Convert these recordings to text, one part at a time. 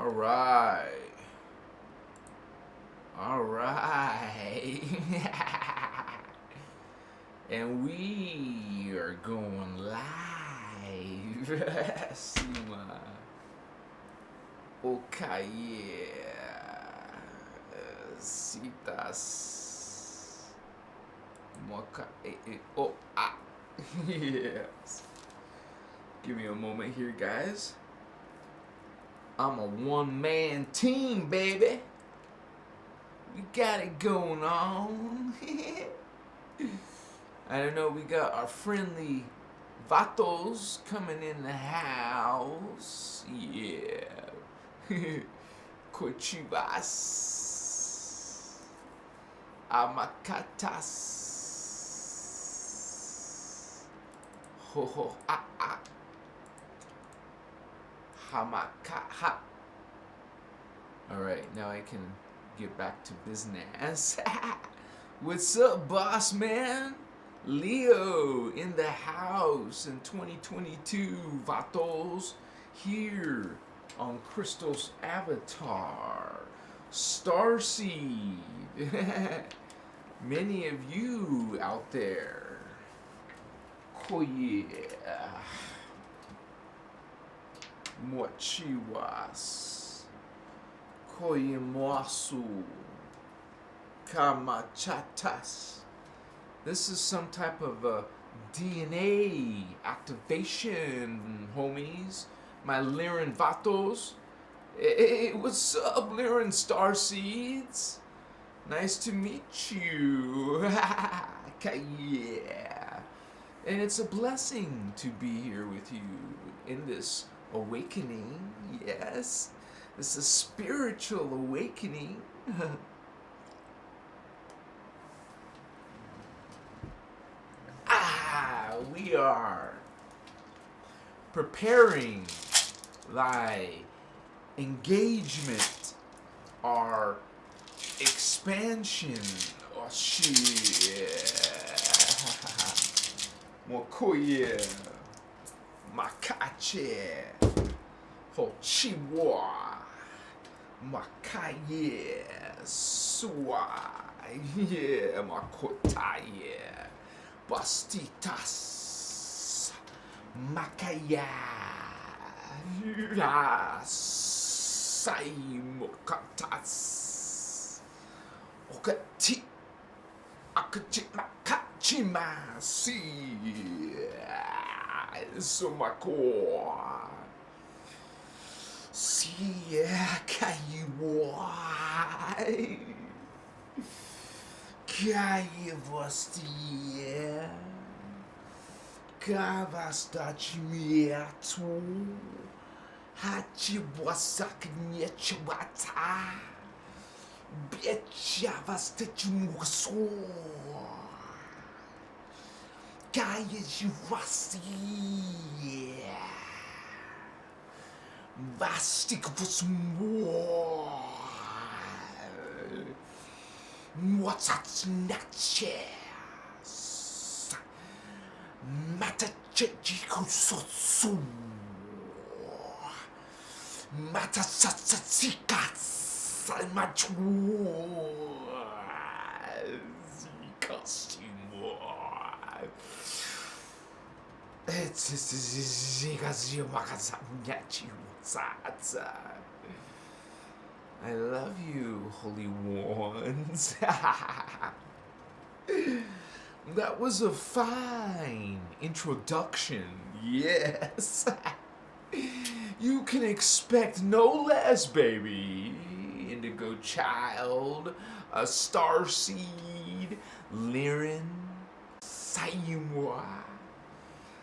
Alright. Alright. And we are going live. Sima. Okay, yeah. Citas. Mocha. Oh, ah. Yes. Give me a moment here, guys. I'm a one-man team, baby. We got it going on. I don't know, we got our friendly vatos coming in the house. Yeah. Cochivas. Amacatas. Ho ho ah ah. Hamaka. Alright, now I can get back to business. What's up, boss man? Leo in the house in 2022, vatos, here on Christos Avatar, Starseed. Many of you out there. Oh yeah. Mochiwas. Koyemoasu. Kamachatas. This is some type of DNA activation, homies. My Lyran vatos. Hey, what's up, Lyran Starseeds? Nice to meet you. Yeah. And it's a blessing to be here with you in this awakening. Yes. This is spiritual awakening. We are preparing thy engagement, our expansion. Oh shit. Mokoye. Makache. Hochiwa. Makaye. Suwa. Yeah, Makotaye. Bastitas. Makaya. Saimokatas. Okati. Akachimakachimas. Sumako. Kaiwai. Kaivostia. Kavastachmiatu. Hachibwasaknyechwata. Biechavastachmuso. Kayajwasi. Vastik was more. What's that snatches? Matachejikusosu. Matasatsatsikas. Machu. Costume. It's I love you, holy ones. That was a fine introduction. Yes. You can expect no less, baby. Indigo child, a starseed, Lyran, Sayumwa.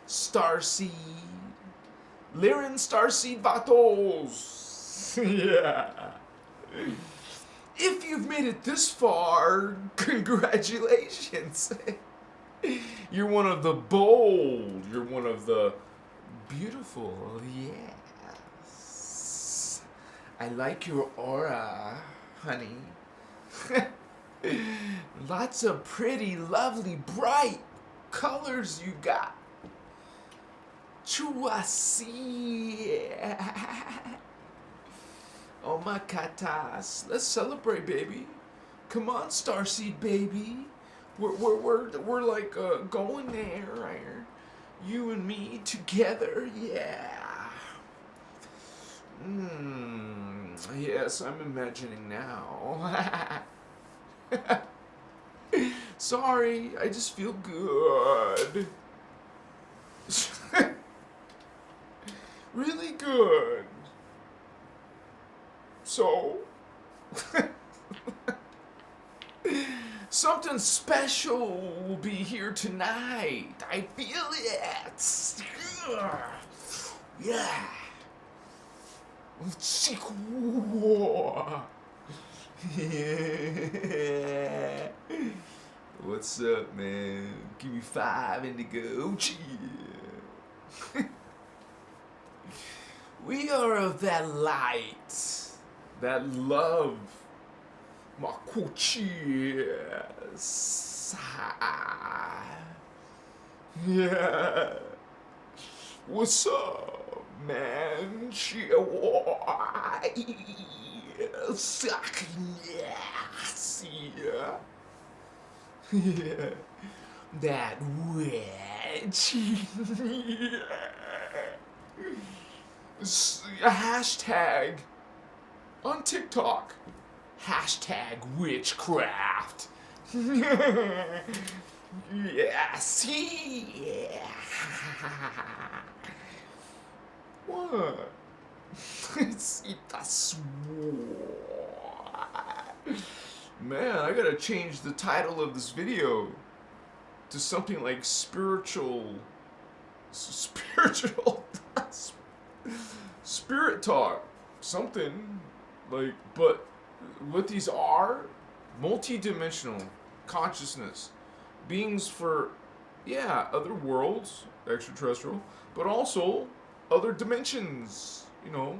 Starseed. Lyran Starseed vatos. Yeah. If you've made it this far, congratulations. You're one of the bold. You're one of the beautiful. Yes. I like your aura, honey. Lots of pretty, lovely, bright colors you got. Chuasi. Oh my katas. Let's celebrate, baby. Come on, Starseed, baby. We're like going there. You and me together, yeah. Yes, I'm imagining now. Sorry, I just feel good. Really good. So, something special will be here tonight. I feel it. Yeah. Yeah. What's up, man? Give me 5 indigo. Yeah. We are of that light, that love. Cheers. Yeah. What's up, man? Yeah. That witch. Hashtag on TikTok. Hashtag witchcraft. Yes. Yeah. What? Man, I gotta change the title of this video to something like spiritual spirit talk, something like. But what these are, multi-dimensional consciousness beings for, yeah, other worlds, extraterrestrial, but also other dimensions, you know,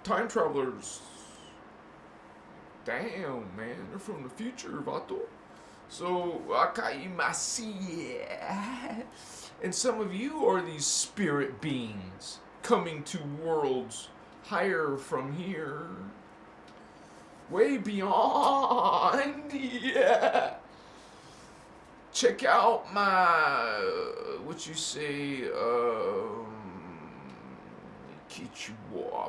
time travelers. Damn, man, they're from the future, vato. So, akaimasi. And some of you are these spirit beings coming to worlds higher from here. Way beyond, yeah. Check out my,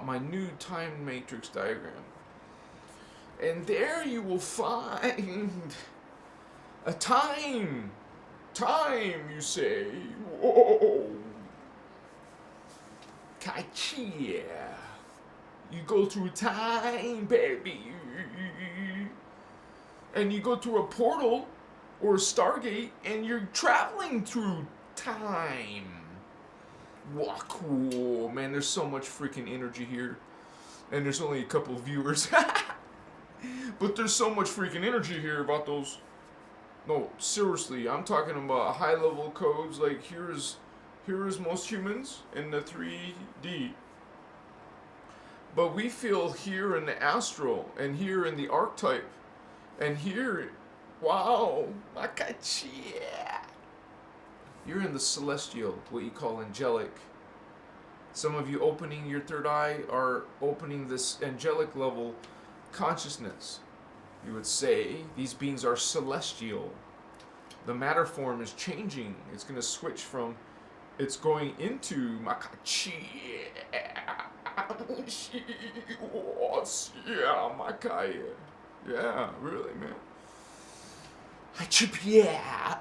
my new time matrix diagram. And there you will find a time, you say. Whoa. Kachia. You go through time, baby. And you go through a portal or a Stargate and you're traveling through time. Wow, cool. Man, there's so much freaking energy here. And there's only a couple of viewers. But there's so much freaking energy here about those. No, seriously, I'm talking about high level codes. Like here is most humans in the 3D. But we feel here in the astral and here in the archetype. And here, wow, you're in the celestial, what you call angelic. Some of you opening your third eye are opening this angelic level consciousness. You would say these beings are celestial. The matter form is changing. It's going to switch from, it's going into yeah, really, man. Yeah.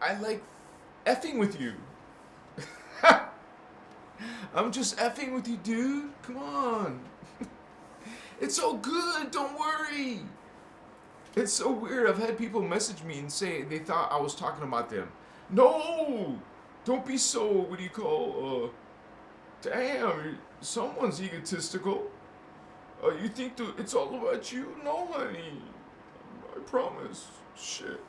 I like effing with you. I'm just effing with you, dude. Come on. It's so good. Don't worry. It's so weird. I've had people message me and say they thought I was talking about them. No. Don't be so, damn, someone's egotistical. You think it's all about you? No, honey. I promise. Shit.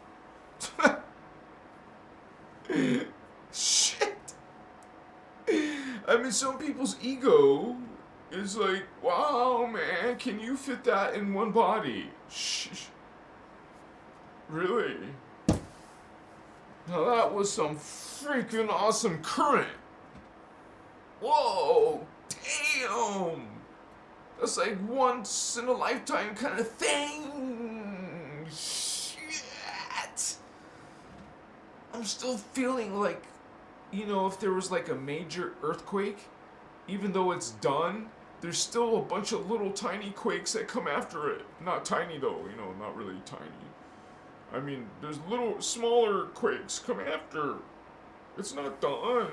Shit. I mean, some people's ego is like, wow, man, can you fit that in one body? Shh. Really? Now that was some freaking awesome current. Whoa, damn. That's like once in a lifetime kind of thing. Shit. I'm still feeling like, if there was like a major earthquake, even though it's done, there's still a bunch of little tiny quakes that come after it. Not tiny though, not really tiny. I mean, there's little, smaller quakes come after. It's not done.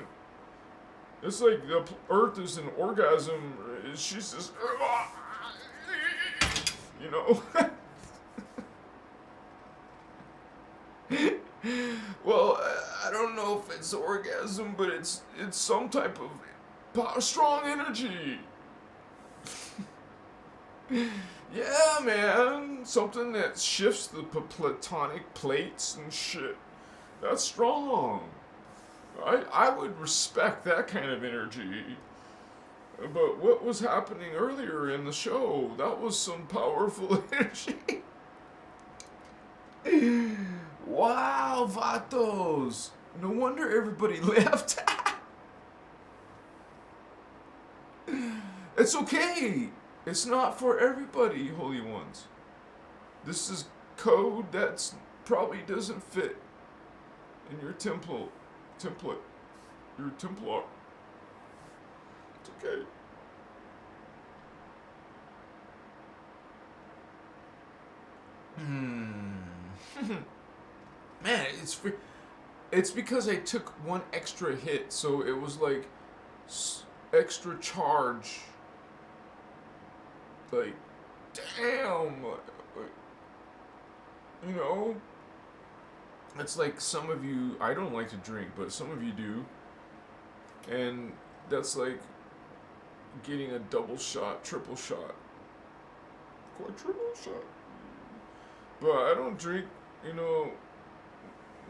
It's like the Earth is an orgasm. She's just, Well, I don't know if it's orgasm, but it's some type of strong energy. Yeah, man. Something that shifts the platonic plates and shit. That's strong. I would respect that kind of energy. But what was happening earlier in the show, that was some powerful energy. Wow, vatos. No wonder everybody left. It's okay. It's not for everybody, holy ones. This is code that's probably doesn't fit in your template. Your Templar. It's okay. Man, it's because I took one extra hit, so it was like extra charge. Like, damn. It's like some of you, I don't like to drink, but some of you do. And that's like getting a double shot, triple shot, quadruple shot. But I don't drink, no,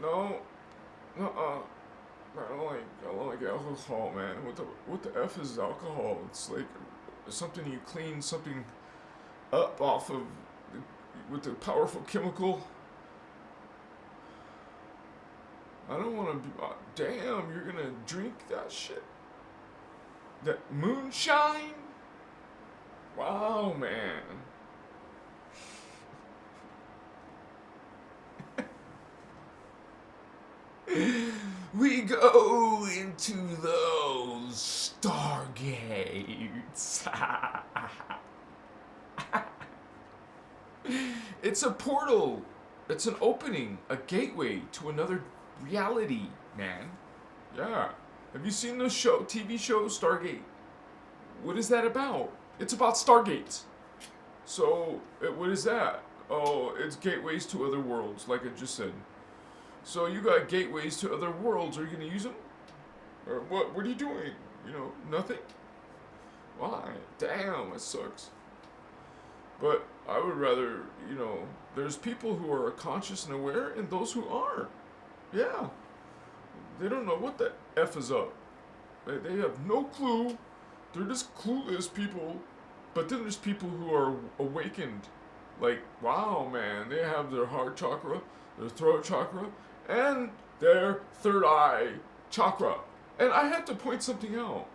I don't like alcohol, man. What the F is alcohol? It's like something you clean something up off of with a powerful chemical. I don't want to be. Damn, you're gonna drink that shit? That moonshine? Wow, man. We go into those stargates. It's a portal. It's an opening, a gateway to another reality, man. Yeah. Have you seen the TV show Stargate? What is that about? It's about Stargates. So, what is that? Oh, it's gateways to other worlds, like I just said. So you got gateways to other worlds. Are you gonna use them? Or what? What are you doing? Nothing. Why? Damn, it sucks. But I would rather, there's people who are conscious and aware, and those who aren't. Yeah. They don't know what the F is up. They have no clue. They're just clueless people. But then there's people who are awakened. Like, wow, man, they have their heart chakra, their throat chakra, and their third eye chakra. And I have to point something out.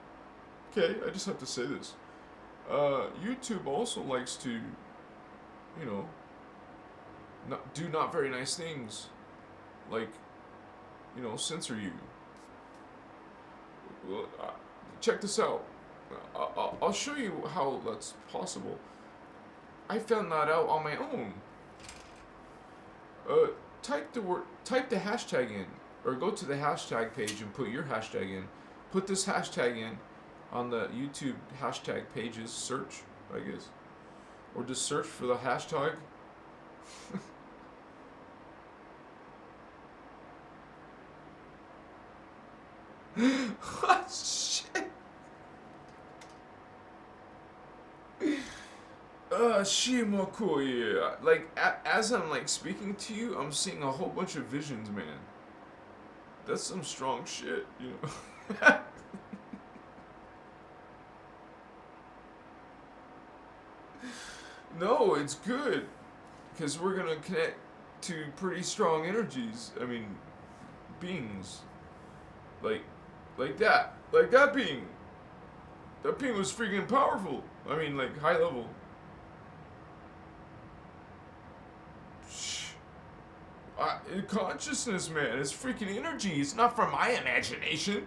Okay, I just have to say this. YouTube also likes to, do not very nice things. Like, censor you. Well, check this out. I'll show you how that's possible. I found that out on my own. Type the hashtag in, or go to the hashtag page and put your hashtag in. Put this hashtag in on the YouTube hashtag pages search, I guess, or just search for the hashtag. What shit? Shimakoye. Like, as I'm like speaking to you, I'm seeing a whole bunch of visions, man. That's some strong shit, No, it's good, because we're gonna connect to pretty strong energies. I mean, beings. Like that being. That being was freaking powerful. I mean, like, high level. Consciousness, man. It's freaking energy. It's not from my imagination.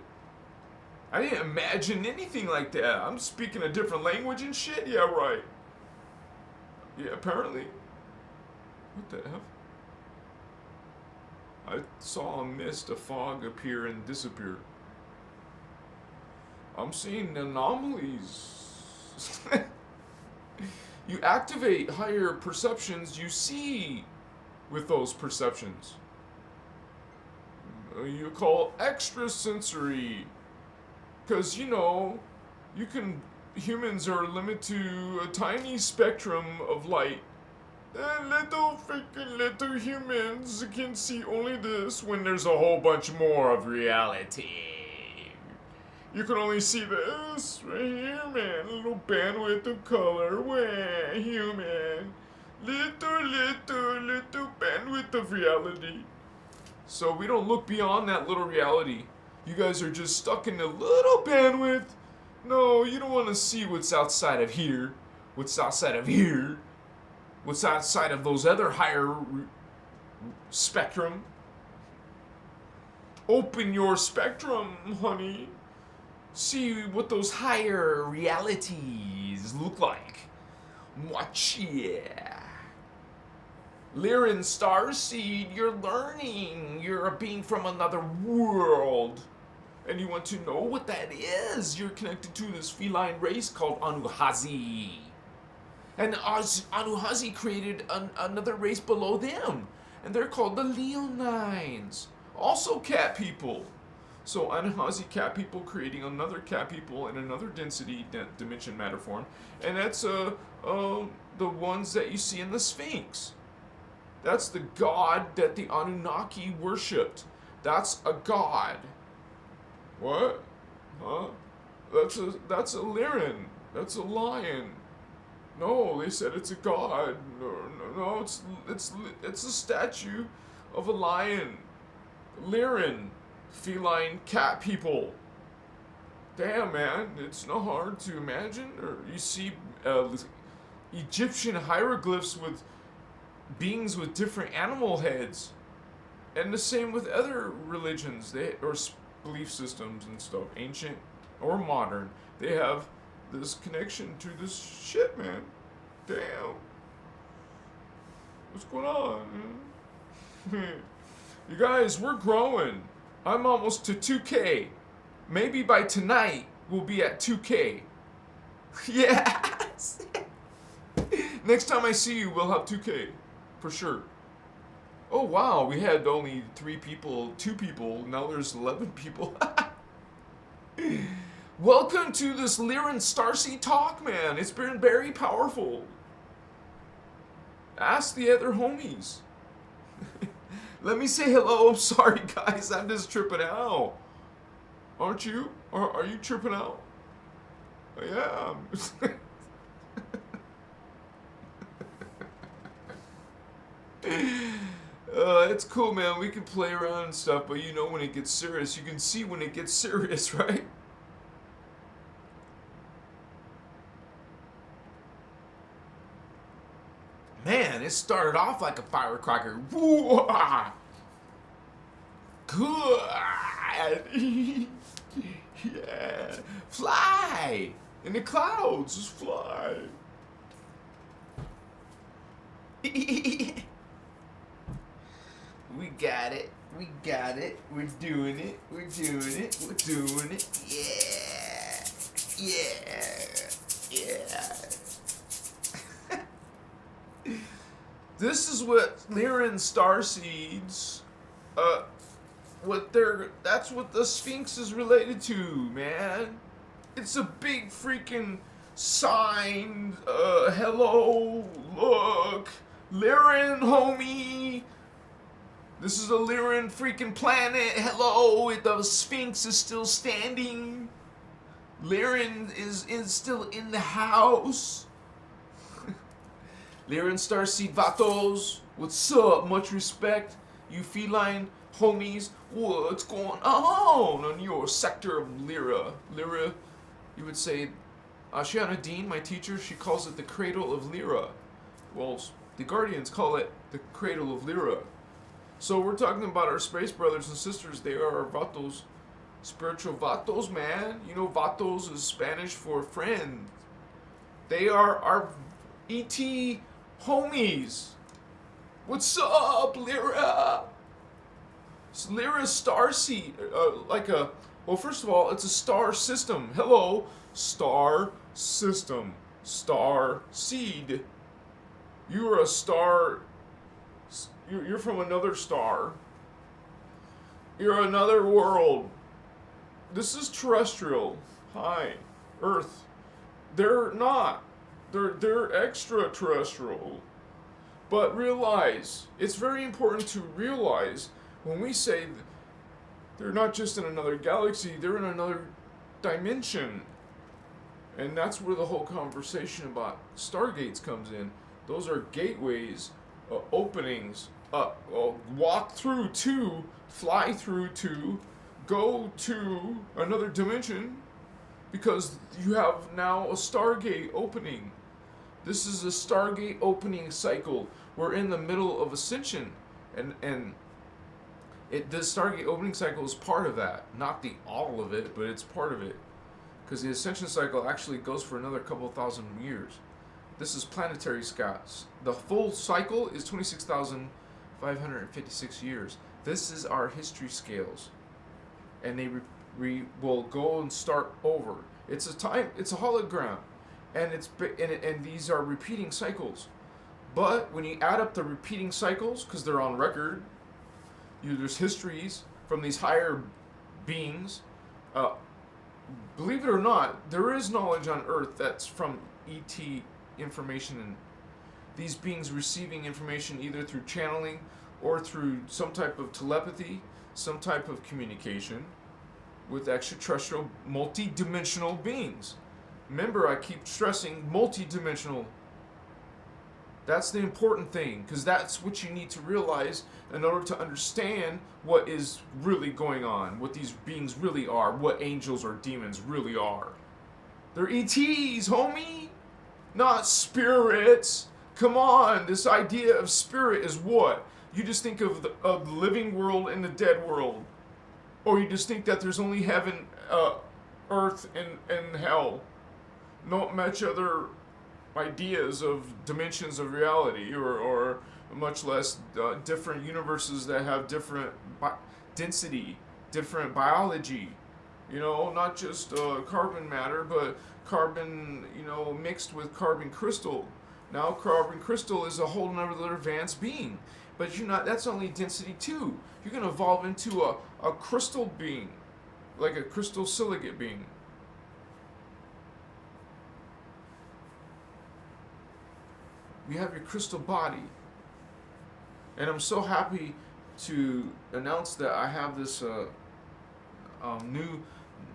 I didn't imagine anything like that. I'm speaking a different language and shit. Yeah, right. Yeah, apparently. What the F? I saw a mist, a fog appear and disappear. I'm seeing anomalies. You activate higher perceptions, you see with those perceptions. You call extrasensory. Because, you know, humans are limited to a tiny spectrum of light. And little humans can see only this when there's a whole bunch more of reality. You can only see this right here, man. A little bandwidth of color. Where human. Little bandwidth of reality. So we don't look beyond that little reality. You guys are just stuck in a little bandwidth. No, you don't want to see what's outside of here. What's outside of here. What's outside of those other higher spectrum. Open your spectrum, honey. See what those higher realities look like. Watch, yeah. Lyran Starseed, you're learning. You're a being from another world. And you want to know what that is. You're connected to this feline race called Anuhazi. And Anuhazi created another race below them. And they're called the Leonines. Also cat people. So Anuhazi cat people creating another cat people in another density dimension matter form. And that's the ones that you see in the Sphinx. That's the god that the Anunnaki worshipped. That's a god. What? Huh? That's a Lyran. That's a lion. No, they said it's a god. No, it's a statue of a lion. Lyran, feline cat people. Damn, man, it's not hard to imagine. Or you see Egyptian hieroglyphs with beings with different animal heads, and the same with other religions, or belief systems and stuff, ancient or modern. They have this connection to this shit, man. Damn. What's going on, man? You guys, we're growing. I'm almost to 2K. Maybe by tonight we'll be at 2K. Yes. Next time I see you, we'll have 2K. For sure. Oh wow, we had only 2 people, now there's 11 people. Welcome to this Lyran Starseed talk, man. It's been very powerful. Ask the other homies. Let me say hello. I'm sorry, guys. I'm just tripping out. Aren't you? Are you tripping out? Yeah. It's cool, man. We can play around and stuff, but you know when it gets serious. You can see when it gets serious, right? Man, it started off like a firecracker. Woo-ah! Good. Yeah. Fly in the clouds. Just fly. We got it. We got it. We're doing it. We're doing it. We're doing it. Yeah. Yeah. Yeah. This is what Lyran Starseeds, that's what the Sphinx is related to, man. It's a big freaking sign. Hello, look. Lyran, homie. This is a Lyran freaking planet. Hello, the Sphinx is still standing. Lyran is still in the house. Lyran Starseed Vatos. What's up? Much respect. You feline homies, what's going on your sector of Lyra? Lyra, you would say, Ashiana Dean, my teacher, she calls it the cradle of Lyra. Well, the Guardians call it the cradle of Lyra. So we're talking about our space brothers and sisters. They are our vatos, spiritual vatos, man. You know, vatos is Spanish for friend. They are our ET homies. What's up, Lyra? It's Lyran Starseed. Well, first of all, it's a star system. Hello, star system. Star seed. You are a star. You're from another star. You're another world. This is terrestrial. Hi, Earth. They're not. They're extraterrestrial. But realize, it's very important to realize when we say they're not just in another galaxy, they're in another dimension. And that's where the whole conversation about stargates comes in. Those are gateways, openings, walk through to, fly through to, go to another dimension, because you have now a stargate opening. This is a stargate opening cycle. We're in the middle of ascension, and this stargate opening cycle is part of that. Not the all of it, but it's part of it. Because the ascension cycle actually goes for another couple thousand years. This is planetary scouts. The full cycle is 26,556 years. This is our history scales. And they will go and start over. It's a hologram. And and these are repeating cycles. But when you add up the repeating cycles, because they're on record, there's histories from these higher beings. Believe it or not, there is knowledge on Earth that's from ET information, and these beings receiving information either through channeling or through some type of telepathy, some type of communication with extraterrestrial, multi-dimensional beings. Remember, I keep stressing multi-dimensional. That's the important thing, because that's what you need to realize in order to understand what is really going on, what these beings really are, what angels or demons really are. They're ETs, homie, not spirits. Come on, this idea of spirit is what? You just think of the living world and the dead world. Or you just think that there's only heaven, earth, and hell. Not much other ideas of dimensions of reality, or much less different universes that have different density, different biology. You know, not just carbon matter, but carbon, mixed with carbon crystal. Now carbon crystal is a whole nother advanced being. But that's only density 2. You're going to evolve into a crystal being, like a crystal silicate being. You have your crystal body. And I'm so happy to announce that I have this new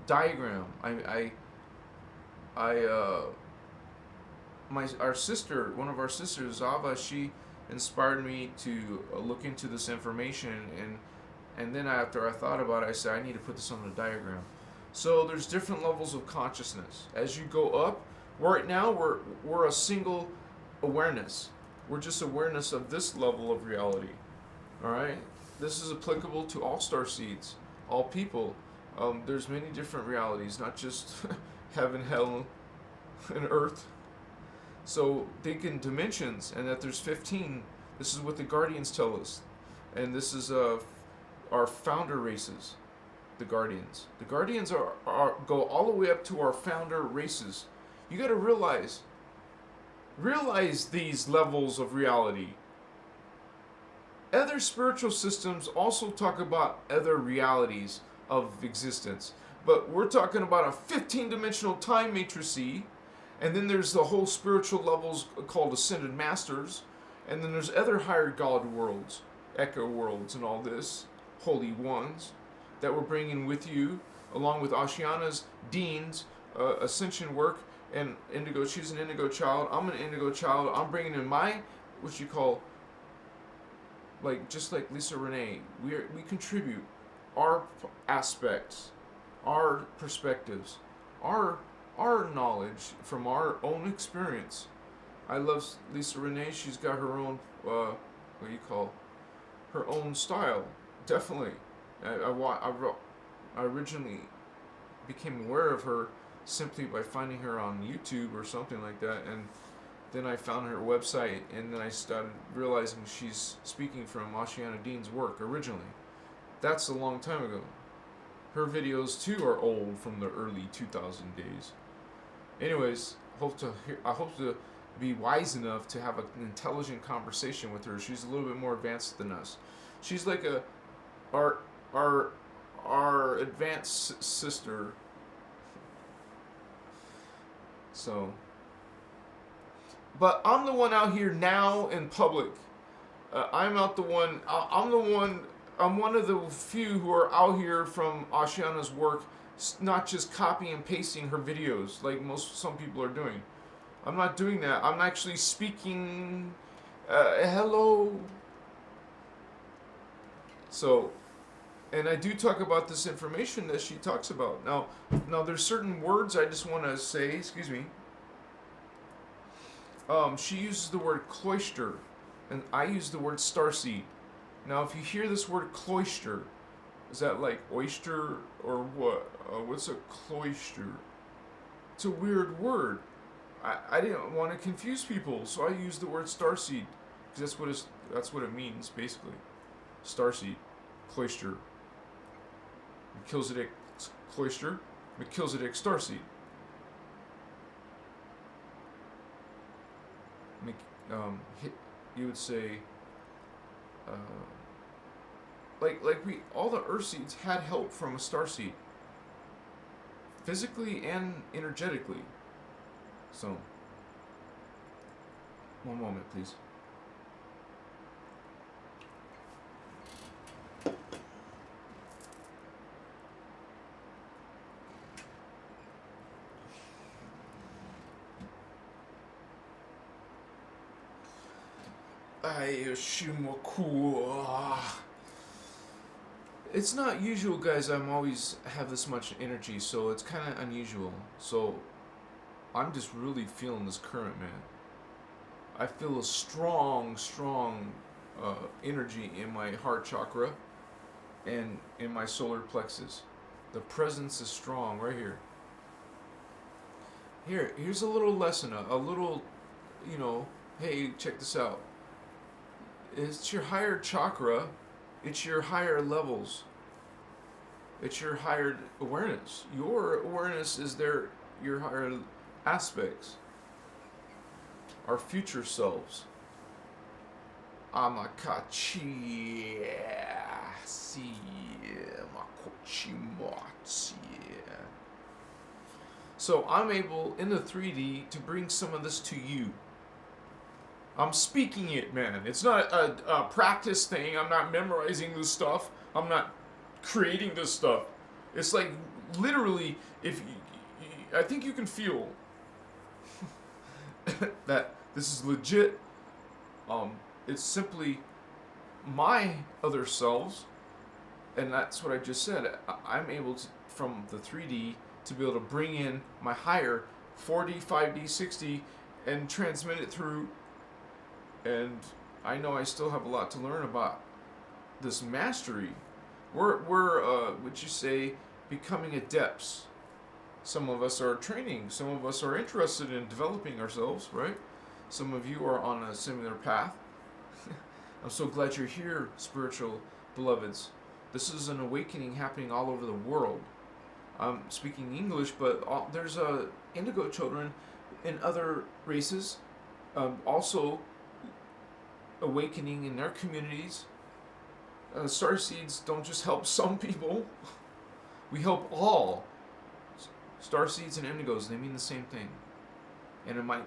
diagram. Our sister, one of our sisters, Zava, she inspired me to look into this information, and then after I thought about it, I said I need to put this on the diagram. So there's different levels of consciousness. As you go up, right now we're a single awareness. We're just awareness of this level of reality. All right? This is applicable to all star seeds, all people. There's many different realities, not just heaven, hell, and earth. So think in dimensions, and that there's 15. This is what the Guardians tell us. And this is our founder races, the Guardians. The Guardians go all the way up to our founder races. You got to realize these levels of reality. Other spiritual systems also talk about other realities of existence. But we're talking about a 15-dimensional time matrix, and then there's the whole spiritual levels called Ascended Masters, and then there's other higher God worlds, Echo worlds, and all this, Holy Ones, that we're bringing with you, along with Ashiana's Dean's ascension work, and Indigo. She's an Indigo child. I'm an Indigo child. I'm bringing in my, what you call, like just like Lisa Renee, we contribute our aspects, our perspectives, our our knowledge from our own experience. I love Lisa Renee. She's got her own what do you call, her own style. Definitely, I originally became aware of her simply by finding her on YouTube or something like that, and then I found her website, and then I started realizing she's speaking from Ashiana Dean's work originally. That's a long time ago. Her videos too are old, from the early 2000 days. Anyways, I hope to be wise enough to have an intelligent conversation with her. She's a little bit more advanced than us. She's like our our advanced sister. So, but I'm the one out here now in public. I'm out the one. I'm the one. I'm one of the few who are out here from Ashiana's work, not just copy and pasting her videos like some people are doing. I'm not doing that. I'm actually speaking. Hello. So, and I do talk about this information that she talks about. Now there's certain words I just want to say. Excuse me. She uses the word cloister, and I use the word starseed. Now, if you hear this word cloister, is that like oyster or what? What's a cloister? It's a weird word. I didn't want to confuse people, so I used the word starseed because that's what it means basically. Starseed, cloister. Melchizedek cloister, Melchizedek starseed. You would say, like all the earth seeds had help from a starseed, physically and energetically. So, one moment, please. It's not usual, guys. I'm always have this much energy, so it's kind of unusual. So, I'm just really feeling this current, man. I feel a strong energy in my heart chakra and in my solar plexus. The presence is strong right here. Here's a little lesson, a little, hey, check this out. It's your higher chakra, it's your higher levels, it's your higher awareness. Your awareness is your higher aspects, our future selves. Amakachi, si, makochimatsi. So I'm able in the 3D to bring some of this to you. I'm speaking it, man. It's not a practice thing. I'm not memorizing this stuff. I'm not creating this stuff. It's like literally, I think you can feel that this is legit. It's simply my other selves, and that's what I just said. I'm able to, from the 3D, to be able to bring in my higher 4D, 5D, 6D, and transmit it through. And I know I still have a lot to learn about this mastery. We're would you say, becoming adepts. Some of us are training. Some of us are interested in developing ourselves, right? Some of you are on a similar path. I'm so glad you're here, spiritual beloveds. This is an awakening happening all over the world. I'm speaking English, but there's indigo children in other races also awakening in their communities. Starseeds don't just help some people. We help all. Starseeds and indigos, they mean the same thing. And in my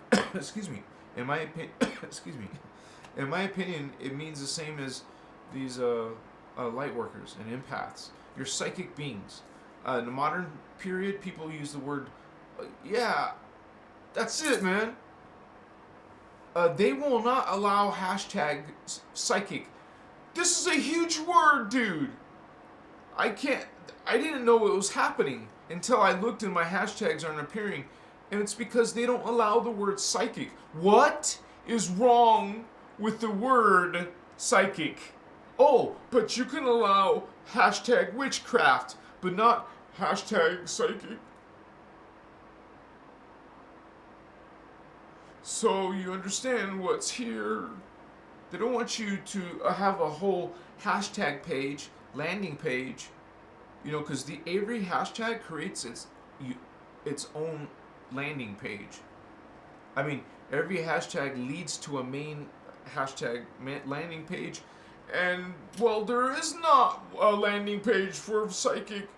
in my opinion, it means the same as these light workers and empaths. You're psychic beings. In the modern period, people use the word, yeah, that's it, man. They will not allow hashtag psychic This is a huge word, dude. I didn't know it was happening until I looked and my hashtags aren't appearing. And it's because they don't allow the word psychic. What is wrong with the word psychic? Oh, but you can allow hashtag witchcraft, but not hashtag psychic. So you understand what's here. They don't want you to have a whole hashtag page, landing page, because every hashtag creates its own landing page. I mean, every hashtag leads to a main hashtag landing page, and well, there is not a landing page for psychic.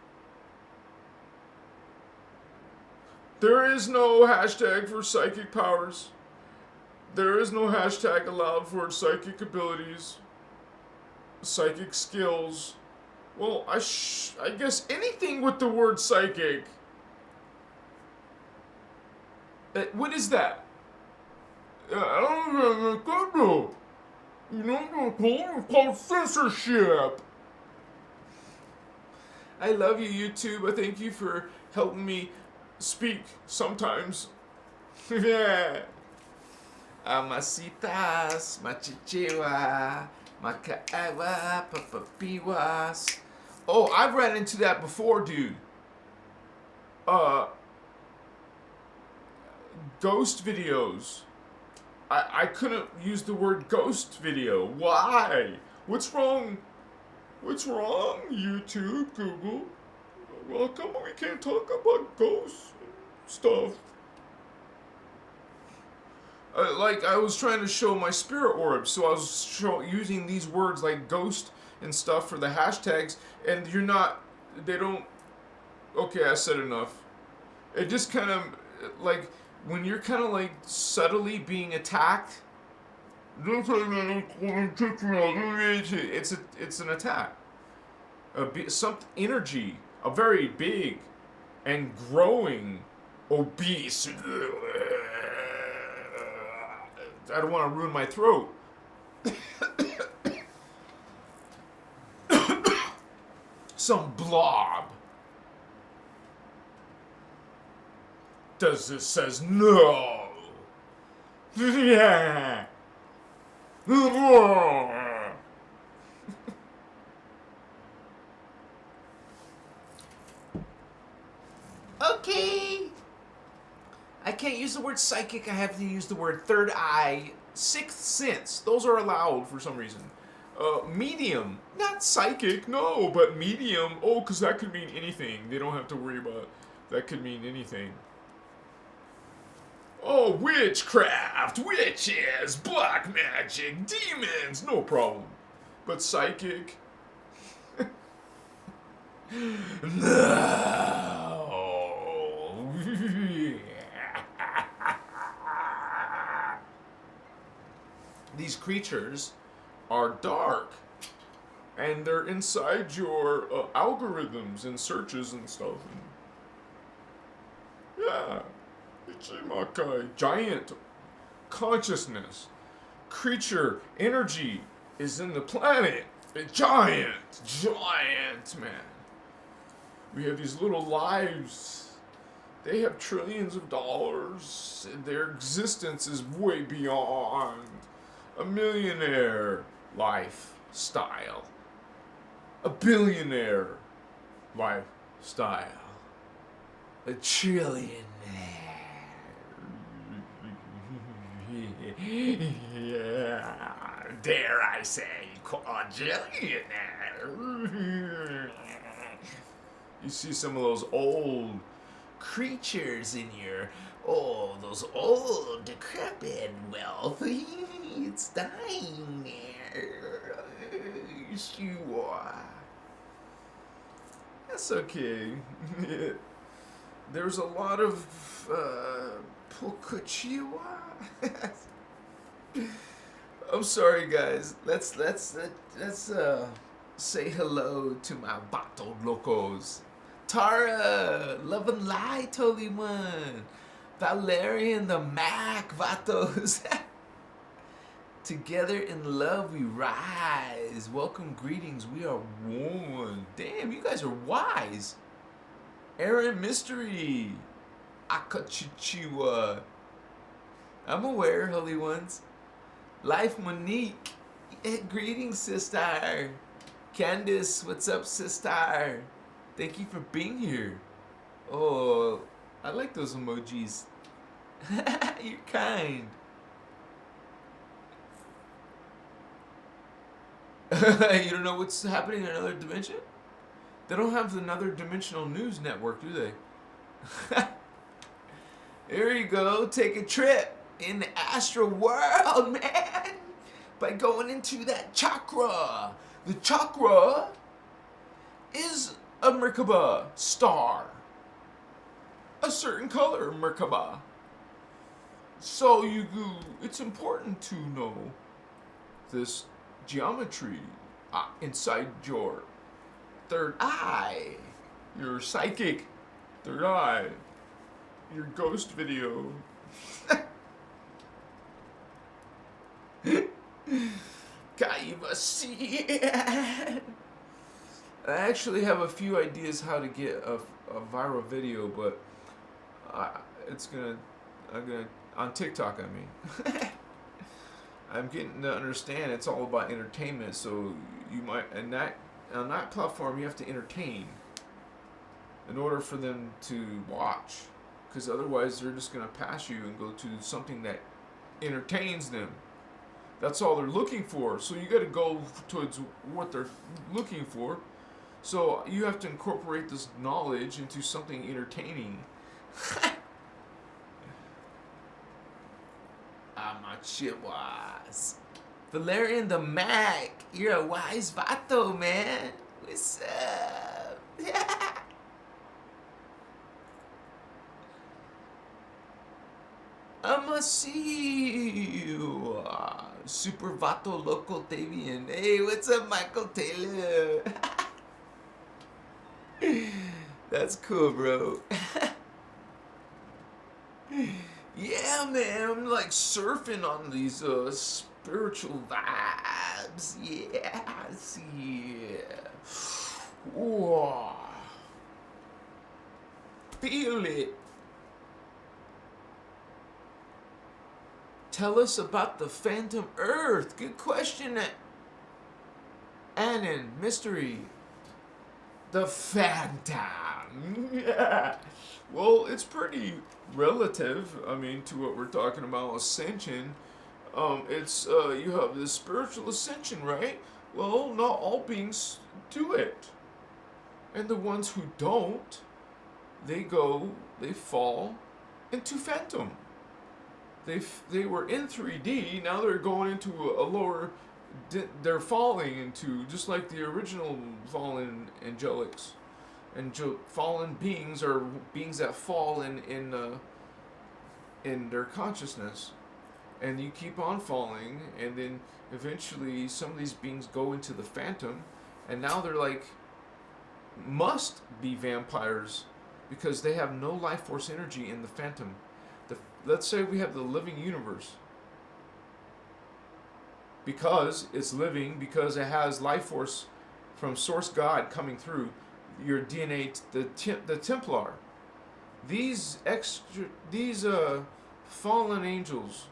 There is no hashtag for psychic powers. There is no hashtag allowed for psychic abilities, psychic skills. Well, I guess anything with the word psychic. What is that? I don't know. It's called censorship. I love you, YouTube. I thank you for helping me speak sometimes. Yeah. Amasitas, machichewa, makaawa, papapiwas. Oh, I've ran into that before, dude. Ghost videos. I couldn't use the word ghost video. Why? What's wrong? What's wrong, YouTube, Google? Well, come on, we can't talk about ghost stuff. Like, I was trying to show my spirit orb, so I was using these words like ghost and stuff for the hashtags, and they don't, okay, I said enough. It just kind of, like, when you're kind of like subtly being attacked, it's an attack. Some energy, a very big and growing, obese. I don't want to ruin my throat. Some blob. This says no. Yeah. Okay. I can't use the word psychic. I have to use the word third eye, sixth sense. Those are allowed for some reason. Medium. Not psychic, no, but medium. Oh, because that could mean anything. They don't have to worry about it. That could mean anything. Oh, witchcraft, witches, black magic, demons, no problem. But psychic? No. These creatures are dark, and they're inside your algorithms and searches and stuff. Yeah. Ichimakai, giant consciousness, creature, energy is in the planet. A giant, man. We have these little lives. They have trillions of dollars. Their existence is way beyond a millionaire lifestyle. A billionaire lifestyle. A trillionaire. Yeah, dare I say, quadrillionaire. You see some of those old creatures in those old decrepit wealth. It's dying there. Sure. That's okay. There's a lot of Pokuchiwa. I'm sorry, guys. Let's say hello to my Bato Locos. Tara, Love and Light, Holy One. Valerian the Mac, Vatos. Together in love we rise. Welcome, greetings, we are one. Damn, you guys are wise. Aaron Mystery. Akachichiwa. I'm aware, holy ones. Life Monique. Greetings, sister. Candice, what's up, sister? Thank you for being here. Oh, I like those emojis. You're kind. You don't know what's happening in another dimension? They don't have another dimensional news network, do they? Here you go. Take a trip in the astral world, man. By going into that chakra. The chakra is a Merkaba star. A certain color Merkaba. So it's important to know this geometry inside your third eye, your psychic third eye, your ghost video. I actually have a few ideas how to get a viral video, but I'm gonna on TikTok. I mean, I'm getting to understand it's all about entertainment. So you might on that platform you have to entertain in order for them to watch, because otherwise they're just gonna pass you and go to something that entertains them. That's all they're looking for. So you got to go towards what they're looking for. So you have to incorporate this knowledge into something entertaining. I'm a shit wise. Valerian the Mac, you're a wise vato, man. What's up? I'ma see you. Super Vato Loco Tavian. Hey, what's up, Michael Taylor? That's cool, bro. Yeah, man, I'm like surfing on these spiritual vibes. Yes, yeah. Whoa. Feel it. Tell us about the Phantom Earth. Good question, Annan. Mystery. The Phantom. Yeah. Well, it's pretty relative, I mean, to what we're talking about, ascension. It's, you have this spiritual ascension, right? Well, not all beings do it. And the ones who don't, they fall into Phantom. They were in 3D, now they're going into a lower, they're falling into, just like the original fallen angelics. Fallen beings are beings that fall in their consciousness. And you keep on falling, and then eventually some of these beings go into the Phantom, and now they're like, must be vampires, because they have no life force energy in the Phantom. Let's say we have the living universe. Because it's living, because it has life force from Source God coming through your DNA, the Templar. These fallen angels,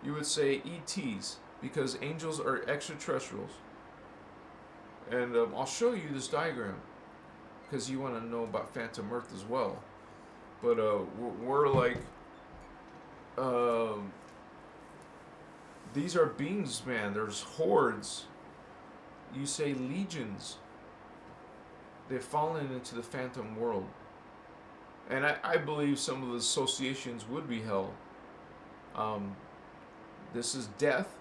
you would say ETs, because angels are extraterrestrials. And I'll show you this diagram, because you want to know about Phantom Earth as well. But we're like, these are beings, man. There's hordes. You say legions. They've fallen into the Phantom world. And I believe some of the associations would be hell. This is death.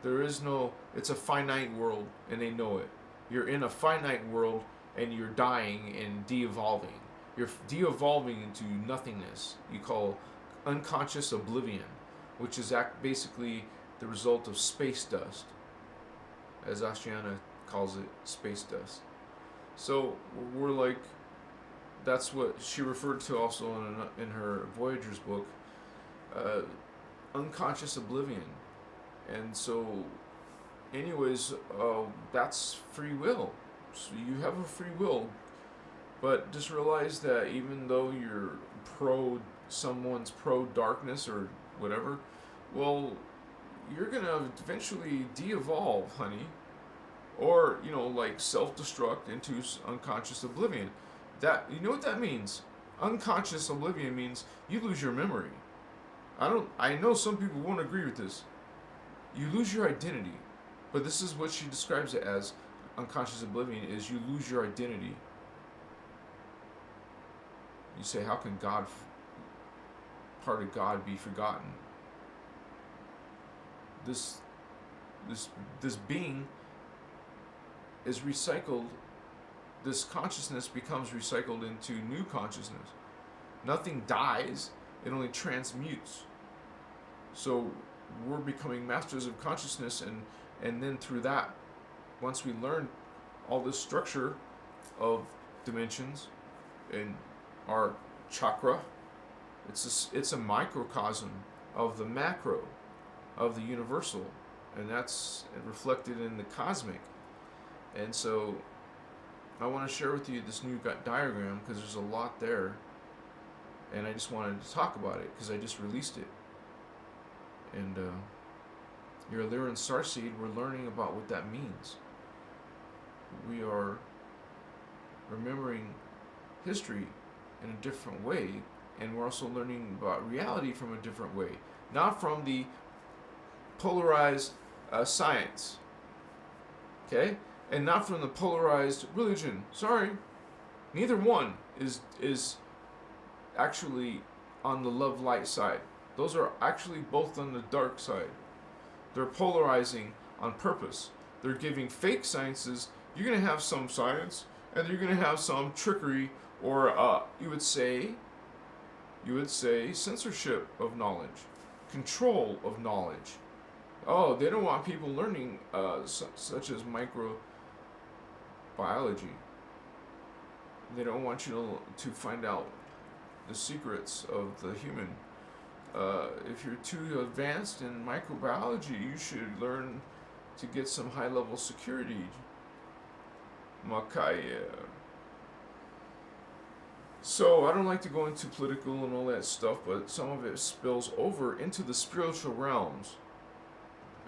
There is no, it's a finite world, and they know it. You're in a finite world, and you're dying and de-evolving. You're de-evolving into nothingness. You call unconscious oblivion, which is basically the result of space dust, as Ashiana calls it, space dust. So we're like, that's what she referred to also in her Voyager's book, unconscious oblivion. And so, anyways, that's free will. So you have a free will, but just realize that even though you're someone's pro darkness or whatever, well, you're gonna eventually de-evolve, honey, or like self-destruct into unconscious oblivion. That, you know what that means? Unconscious oblivion means you lose your memory. I know some people won't agree with this. You lose your identity, but this is what she describes it as. Unconscious oblivion is you lose your identity. You say, how can part of God be forgotten? This being is recycled. This consciousness becomes recycled into new consciousness. Nothing dies, it only transmutes. So we're becoming masters of consciousness, and then through that, once we learn all this structure of dimensions and our chakra, it's a microcosm of the macro, of the universal, and that's reflected in the cosmic. And so I want to share with you this new diagram because there's a lot there, and I just wanted to talk about it because I just released it. And you're a Lyran Starseed. We're learning about what that means. We are remembering history in a different way, and we're also learning about reality from a different way, not from the polarized science, okay, and not from the polarized religion. Sorry, neither one is actually on the love light side. Those are actually both on the dark side. They're polarizing on purpose. They're giving fake sciences. You're going to have some science, and you're going to have some trickery, or you would say censorship of knowledge, control of knowledge. Oh, they don't want people learning such as microbiology. They don't want you to find out the secrets of the human. If you're too advanced in microbiology, you should learn to get some high-level security. Makaya. So I don't like to go into political and all that stuff, but some of it spills over into the spiritual realms.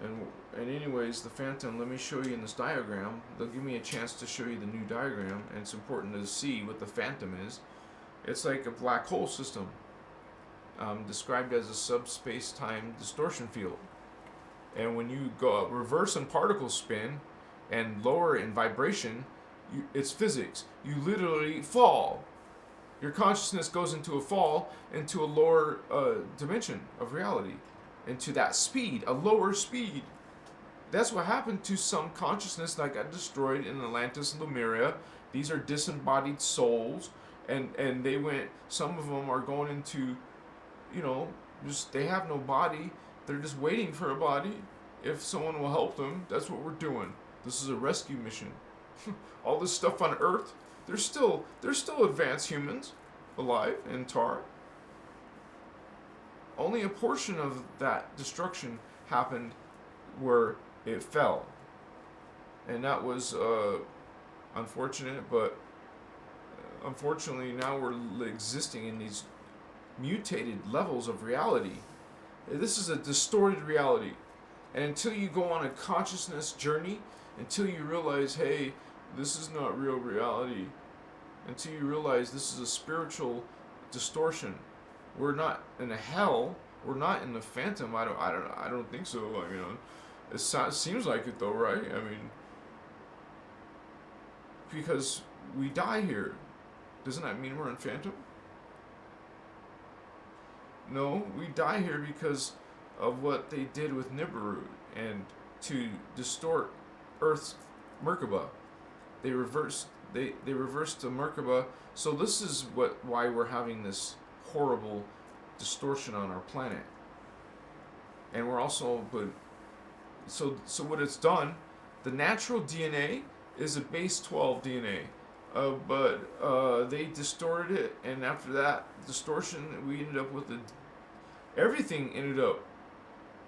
And anyways, the phantom, let me show you in this diagram. They'll give me a chance to show you the new diagram, and it's important to see what the phantom is. It's like a black hole system, described as a subspace-time distortion field. And when you go reverse in particle spin and lower in vibration, it's physics. You literally fall. Your consciousness goes into a fall, into a lower dimension of reality, into that speed, a lower speed. That's what happened to some consciousness that got destroyed in Atlantis and Lemuria. These are disembodied souls, and they went, some of them are going into, just, they have no body. They're just waiting for a body. If someone will help them, that's what we're doing. This is a rescue mission. All this stuff on Earth, there's still advanced humans alive in Tar. Only a portion of that destruction happened where it fell, and that was unfortunate. But unfortunately, now we're existing in these mutated levels of reality. This is a distorted reality, and until you go on a consciousness journey, until you realize, hey, this is not real reality, until you realize this is a spiritual distortion. We're not in a hell. We're not in the phantom. I don't think so. I mean, it seems like it though, right? I mean, because we die here, doesn't that mean we're in phantom? No, we die here because of what they did with Nibiru, and to distort Earth's Merkaba. They reversed the Merkaba. So this is why we're having this horrible distortion on our planet. And we're also, so what it's done, the natural DNA is a base 12 DNA. But they distorted it, and after that distortion, we ended up with everything ended up.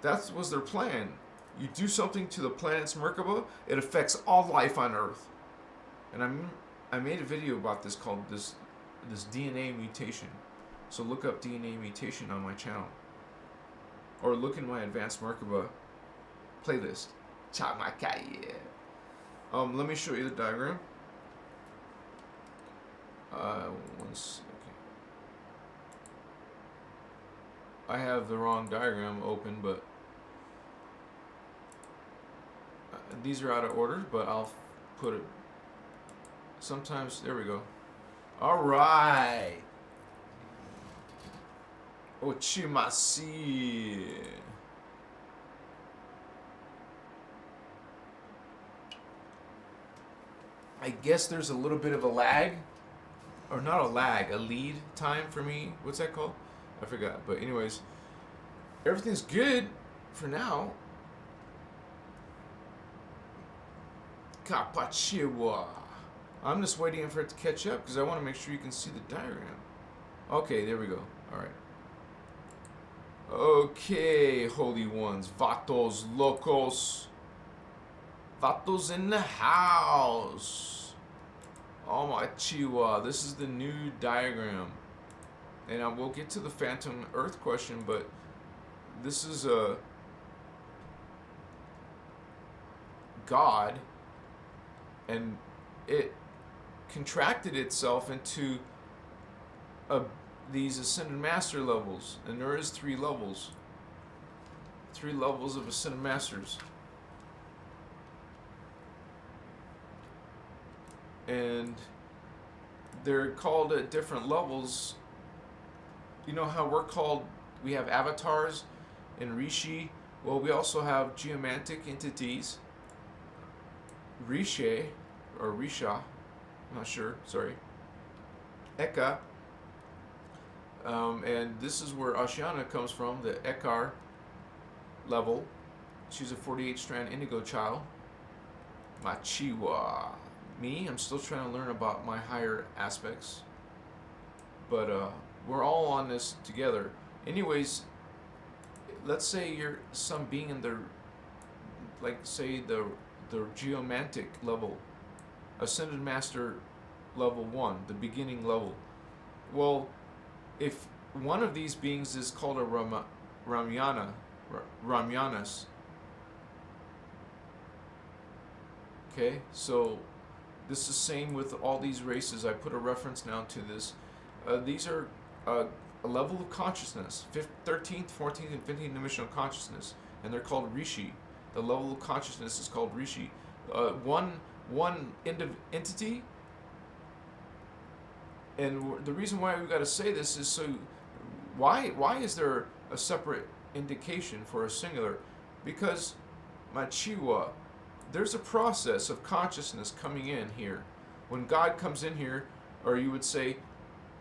That was their plan. You do something to the planet's Merkaba, it affects all life on Earth. And I made a video about this called this DNA mutation. So look up DNA mutation on my channel. Or look in my advanced Merkaba playlist. Let me show you the diagram. One second. I have the wrong diagram open, but these are out of order, but I'll put it. Sometimes, there we go. All right. Ochimasi. I guess there's a little bit of a lag, or not a lag, a lead time for me. What's that called? I forgot. But anyways, everything's good for now. Kapachiwa. I'm just waiting for it to catch up because I want to make sure you can see the diagram. Okay, there we go. All right. Okay, holy ones. Vatos locos. Vatos in the house. Oh my chiwa. This is the new diagram. And I will get to the Phantom Earth question, but this is a God, and it contracted itself into these Ascended Master levels, and there is 3 levels. 3 levels of Ascended Masters. And they're called at different levels. You know how we're called, we have avatars and rishi. Well, we also have geomantic entities. Rishe, or Risha, I'm not sure, sorry. Eka. And this is where Ashiana comes from, the Ekar level. She's a 48 strand indigo child. Machiwa. Me, I'm still trying to learn about my higher aspects. But we're all on this together. Anyways, let's say you're some being in the, like say the geomantic level, Ascended Master level 1, the beginning level. Well, if one of these beings is called a Ramyanas, okay, so this is the same with all these races. I put a reference now to this. These are a level of consciousness, 13th, 14th, and 15th dimensional consciousness, and they're called Rishi. The level of consciousness is called Rishi. One entity, and the reason why we got to say this is so. Why is there a separate indication for a singular? Because Machiwa, there's a process of consciousness coming in here. When God comes in here, or you would say,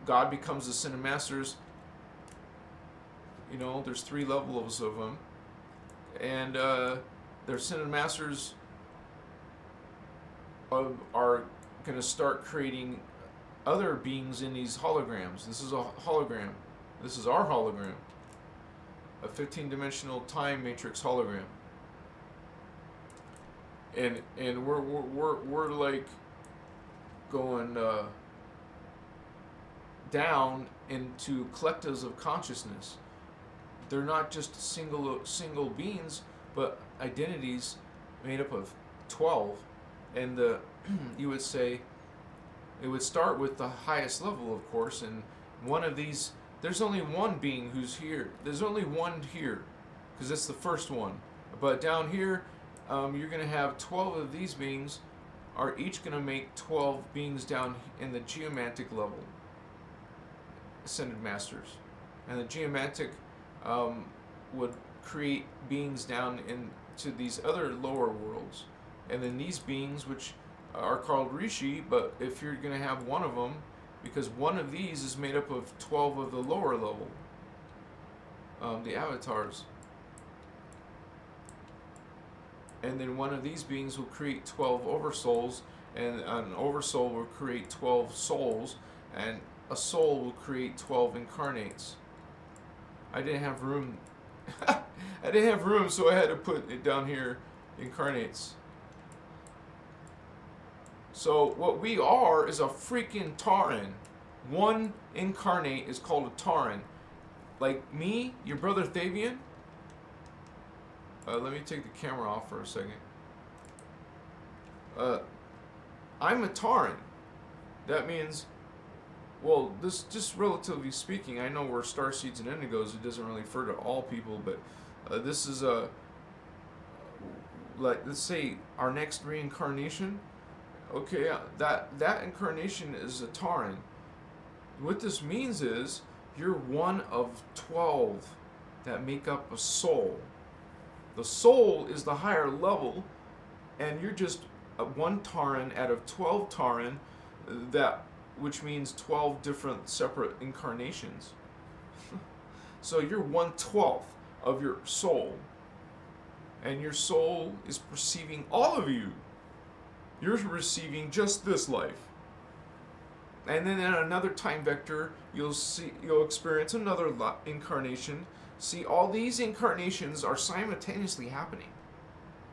God becomes the Ascended Masters. You know, there's 3 levels of them, and their Ascended Masters are going to start creating other beings in these holograms. This is a hologram. This is our hologram, a 15-dimensional time matrix hologram, and we're like going down into collectives of consciousness. They're not just single beings, but identities made up of 12. And you would say it would start with the highest level, of course, and one of these, there's only one being who's here. There's only one here, because it's the first one. But down here, you're going to have 12 of these beings are each going to make 12 beings down in the geomantic level, Ascended Masters. And the geomantic would create beings down into these other lower worlds. And then these beings, which are called Rishi, but if you're going to have one of them, because one of these is made up of 12 of the lower level, the avatars. And then one of these beings will create 12 oversouls, and an oversoul will create 12 souls, and a soul will create 12 incarnates. I didn't have room I didn't have room, so I had to put it down here, incarnates. So what we are is a freaking Tauren. One incarnate is called a Tauren. Like me, your brother Thavian. Let me take the camera off for a second. I'm a Tauren. That means, well, this just relatively speaking, I know we're starseeds and indigos. It doesn't really refer to all people, but this is a, like, let's say our next reincarnation. Okay, that incarnation is a Tauren. What this means is you're one of 12 that make up a soul. The soul is the higher level, and you're just one Tauren out of 12 Tauren, which means 12 different separate incarnations. So you're 1/12 of your soul, and your soul is perceiving all of you. You're receiving just this life. And then in another time vector, you'll experience another incarnation. See, all these incarnations are simultaneously happening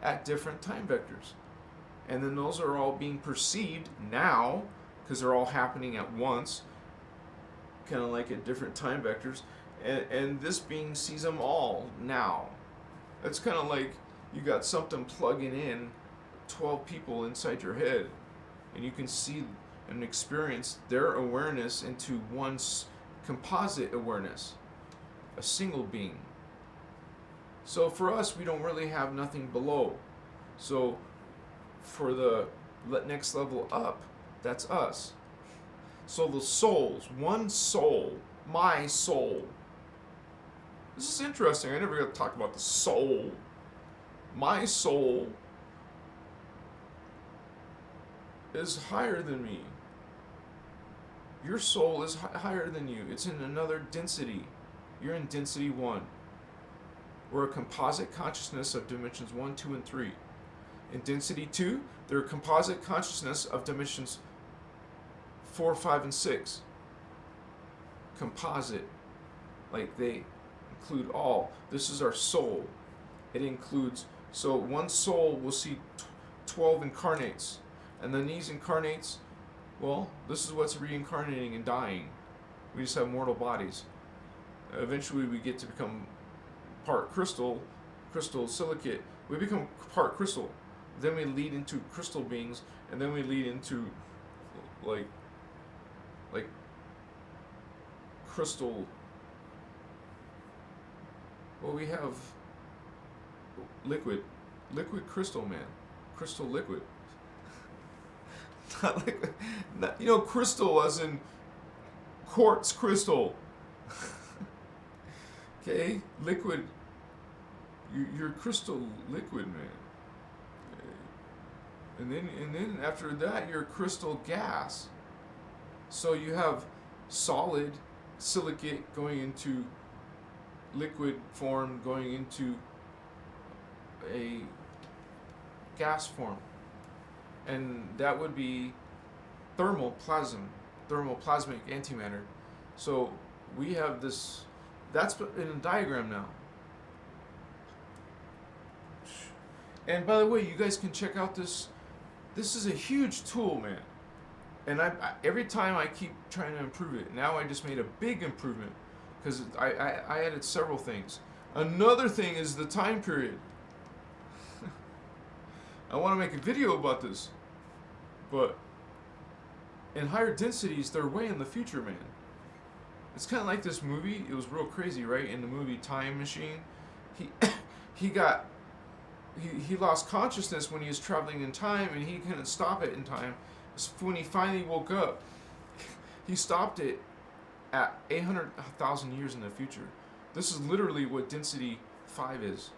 at different time vectors. And then those are all being perceived now, because they're all happening at once, kind of like at different time vectors. And this being sees them all now. It's kind of like you got something plugging in 12 people inside your head, and you can see and experience their awareness into one's composite awareness, a single being. So for us, we don't really have nothing below. So for the next level up, that's us. So the souls, one soul, my soul. This is interesting. I never got to talk about the soul. My soul is higher than me. Your soul is higher than you. It's in another density. You're in density 1. We're a composite consciousness of dimensions 1, 2, and 3. In density 2, they're a composite consciousness of dimensions 4, 5, and 6. Composite. Like they include all. This is our soul. It includes, so one soul will see 12 incarnates. And then these incarnates, well, this is what's reincarnating and dying. We just have mortal bodies. Eventually we get to become part crystal silicate. We become part crystal. Then we lead into crystal beings, and then we lead into like crystal. Well, we have liquid crystal, man. Crystal liquid. Not liquid. Crystal as in quartz crystal. Okay, liquid. You're crystal liquid, man. Okay. And then after that, you're crystal gas. So you have solid silicate going into liquid form, going into a gas form. And that would be thermoplasmic antimatter. So we have this, that's in a diagram now. And by the way, you guys can check out this is a huge tool, man. And I every time I keep trying to improve it. Now I just made a big improvement because I added several things. Another thing is the time period. I want to make a video about this, but in higher densities, they're way in the future, man. It's kind of like this movie. It was real crazy, right? In the movie Time Machine, he lost consciousness when he was traveling in time, and he couldn't stop it in time. When he finally woke up, he stopped it at 800,000 years in the future. This is literally what density 5 is.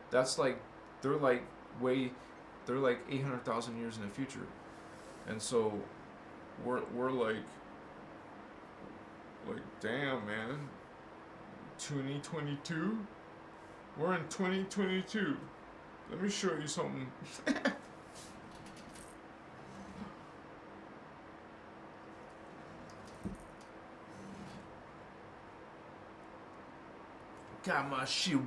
That's like, they're like 800,000 years in the future. And so we're like damn, man. 2022? We're in 2022. Let me show you something. Got my shit.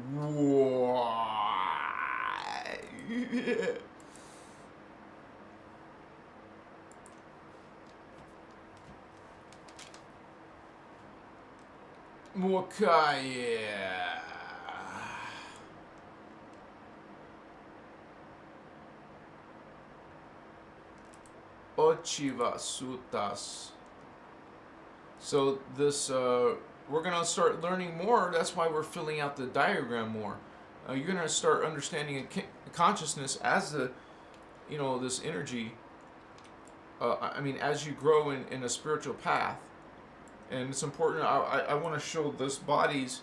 Mokaya. Ochivasutas. So this, we're gonna start learning more. That's why we're filling out the diagram more. You're gonna start understanding consciousness as the, this energy. I mean, as you grow in a spiritual path, and it's important. I want to show this body's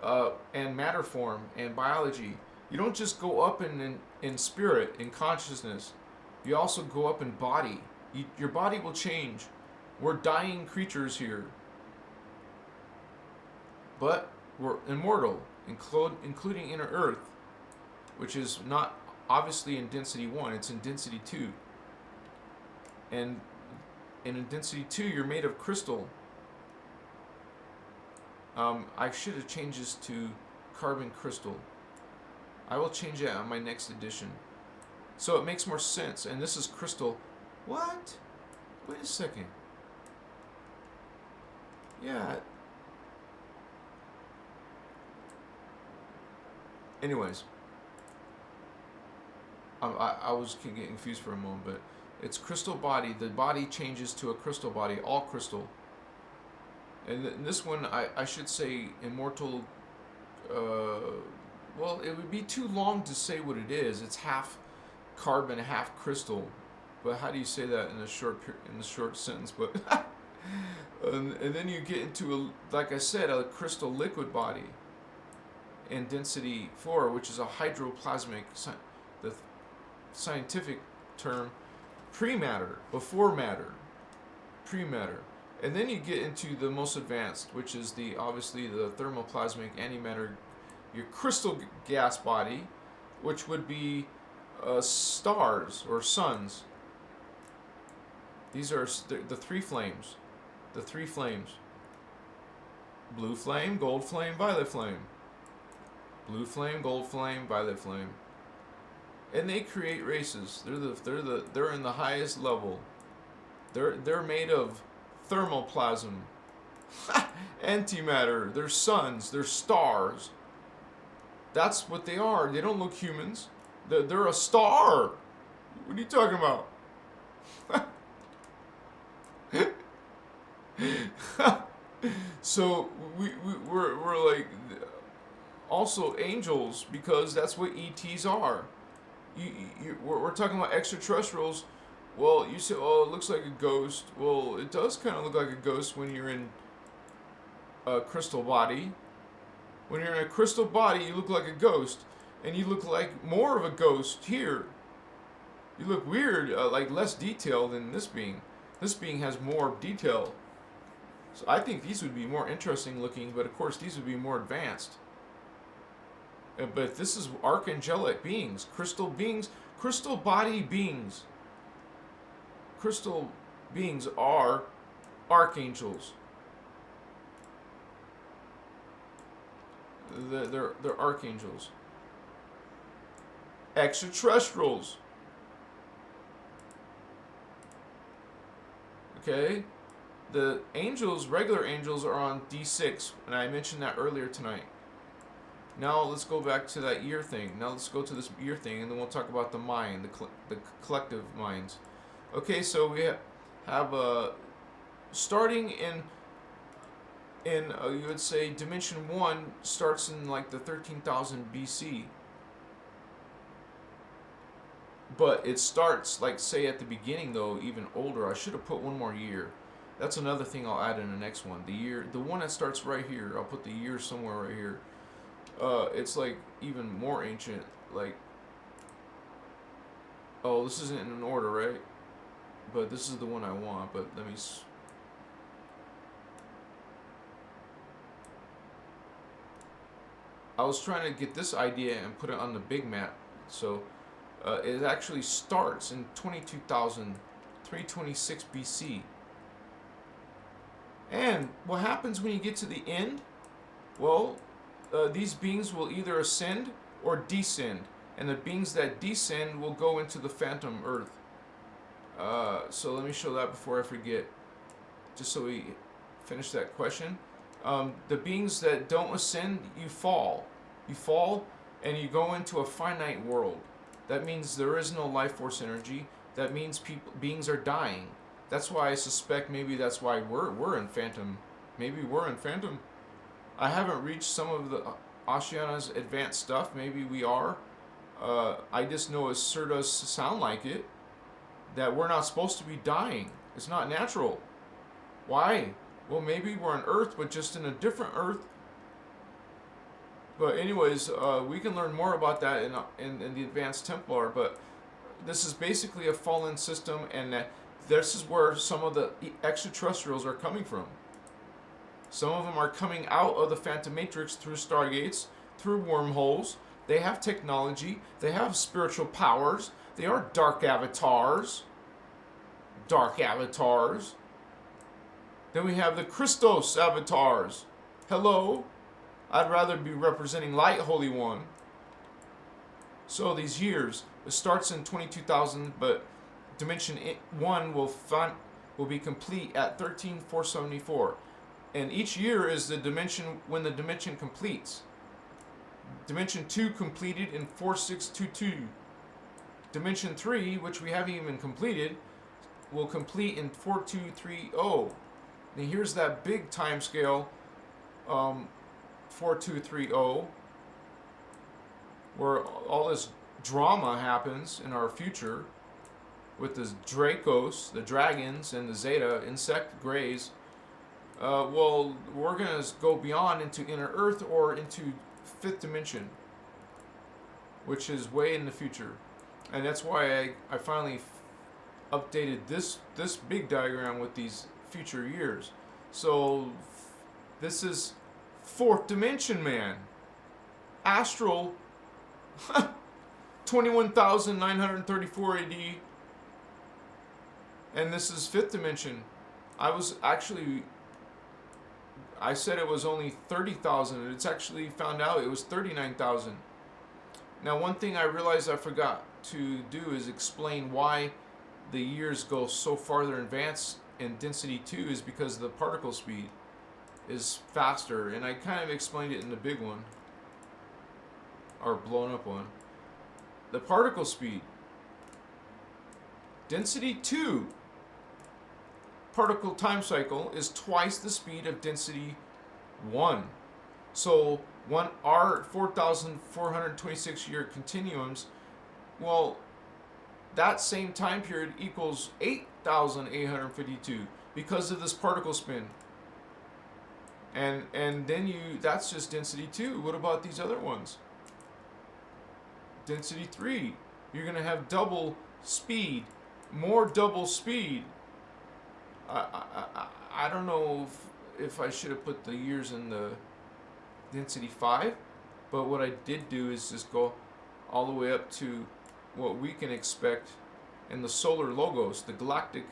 and matter form and biology. You don't just go up in spirit, in consciousness. You also go up in body. Your body will change. We're dying creatures here. But we're immortal, including inner earth, which is not obviously in density 1, it's in density 2. And in density 2, you're made of crystal. I should have changed this to carbon crystal. I will change it on my next edition. So it makes more sense. And this is crystal. What? Wait a second. Yeah. Anyways. I was getting confused for a moment, but it's crystal body. The body changes to a crystal body, all crystal. And this one, I should say immortal. Well, it would be too long to say what it is. It's half carbon, half crystal. But how do you say that in a short sentence? But and then you get into like I said, a crystal liquid body. In density 4, which is a hydroplasmic, the scientific term, pre-matter, before matter, pre-matter. And then you get into the most advanced, which is obviously the thermoplasmic antimatter, your crystal gas body, which would be stars or suns. These are the three flames. The three flames. Blue flame, gold flame, violet flame. Blue flame, gold flame, violet flame. And they create races. They're in the highest level. They're made of thermoplasm, antimatter. They're suns. They're stars. That's what they are. They don't look humans. They're a star. What are you talking about? So we're like also angels, because that's what ETs are. We're talking about extraterrestrials. Well, you say, oh, it looks like a ghost. Well, it does kind of look like a ghost when you're in a crystal body. When you're in a crystal body, you look like a ghost. And you look like more of a ghost here. You look weird, like less detail than this being. This being has more detail. So I think these would be more interesting looking, but of course these would be more advanced. But this is archangelic beings, crystal body beings. Crystal beings are archangels. They're archangels. Extraterrestrials. Okay? The angels, regular angels, are on D6, and I mentioned that earlier tonight. Now let's go back to that year thing. Now let's go to this year thing, and then we'll talk about the mind, the collective minds. Okay, so we have starting in you would say dimension 1 starts in like the 13,000 BC. But it starts like say at the beginning though, even older. I should have put one more year. That's another thing I'll add in the next one. The one that starts right here. I'll put the year somewhere right here. It's like even more ancient. Like, oh, this isn't in an order, right? But this is the one I want. But let me. I was trying to get this idea and put it on the big map. So it actually starts in 326 BC. And what happens when you get to the end? Well, these beings will either ascend or descend, and the beings that descend will go into the phantom earth. So let me show that before I forget, just so we finish that question. The beings that don't ascend, you fall. You fall, and you go into a finite world. That means there is no life force energy. That means beings are dying. That's why I suspect maybe that's why we're in phantom. Maybe we're in phantom. I haven't reached some of the Oceana's advanced stuff. Maybe we are. I just know it sure does sound like it. That we're not supposed to be dying. It's not natural. Why? Well, maybe we're on Earth, but just in a different Earth. But anyways, we can learn more about that in the Advanced Templar. But this is basically a fallen system, and this is where some of the extraterrestrials are coming from. Some of them are coming out of the Phantom Matrix through stargates, through wormholes. They have technology. They have spiritual powers. They are dark avatars. Dark avatars. Then we have the Christos avatars. Hello. I'd rather be representing Light, Holy One. So these years, it starts in 22,000, but Dimension 1 will be complete at 13,474. And each year is the dimension when the dimension completes. Dimension 2 completed in 4622. Dimension 3, which we haven't even completed, will complete in 4230. And here's that big time scale, 4230, where all this drama happens in our future with the Dracos, the dragons, and the Zeta insect greys. Well, we're going to go beyond into Inner Earth or into 5th dimension, which is way in the future. And that's why I finally updated this big diagram with these future years. So this is 4th dimension, man. Astral 21,934 AD. And this is 5th dimension. I said it was only 30,000. It's actually found out it was 39,000. Now, one thing I realized I forgot to do is explain why the years go so farther advanced in density 2 is because the particle speed is faster. And I kind of explained it in the big one, or blown up one. The particle speed, density 2, particle time cycle is twice the speed of density 1. So our 4,426 year continuums, well, that same time period equals 8,852 because of this particle spin. And then that's just density 2. What about these other ones? Density 3, you're going to have double speed, more double speed. I don't know if I should have put the years in the density 5, but what I did do is just go all the way up to what we can expect in the solar logos, the galactic.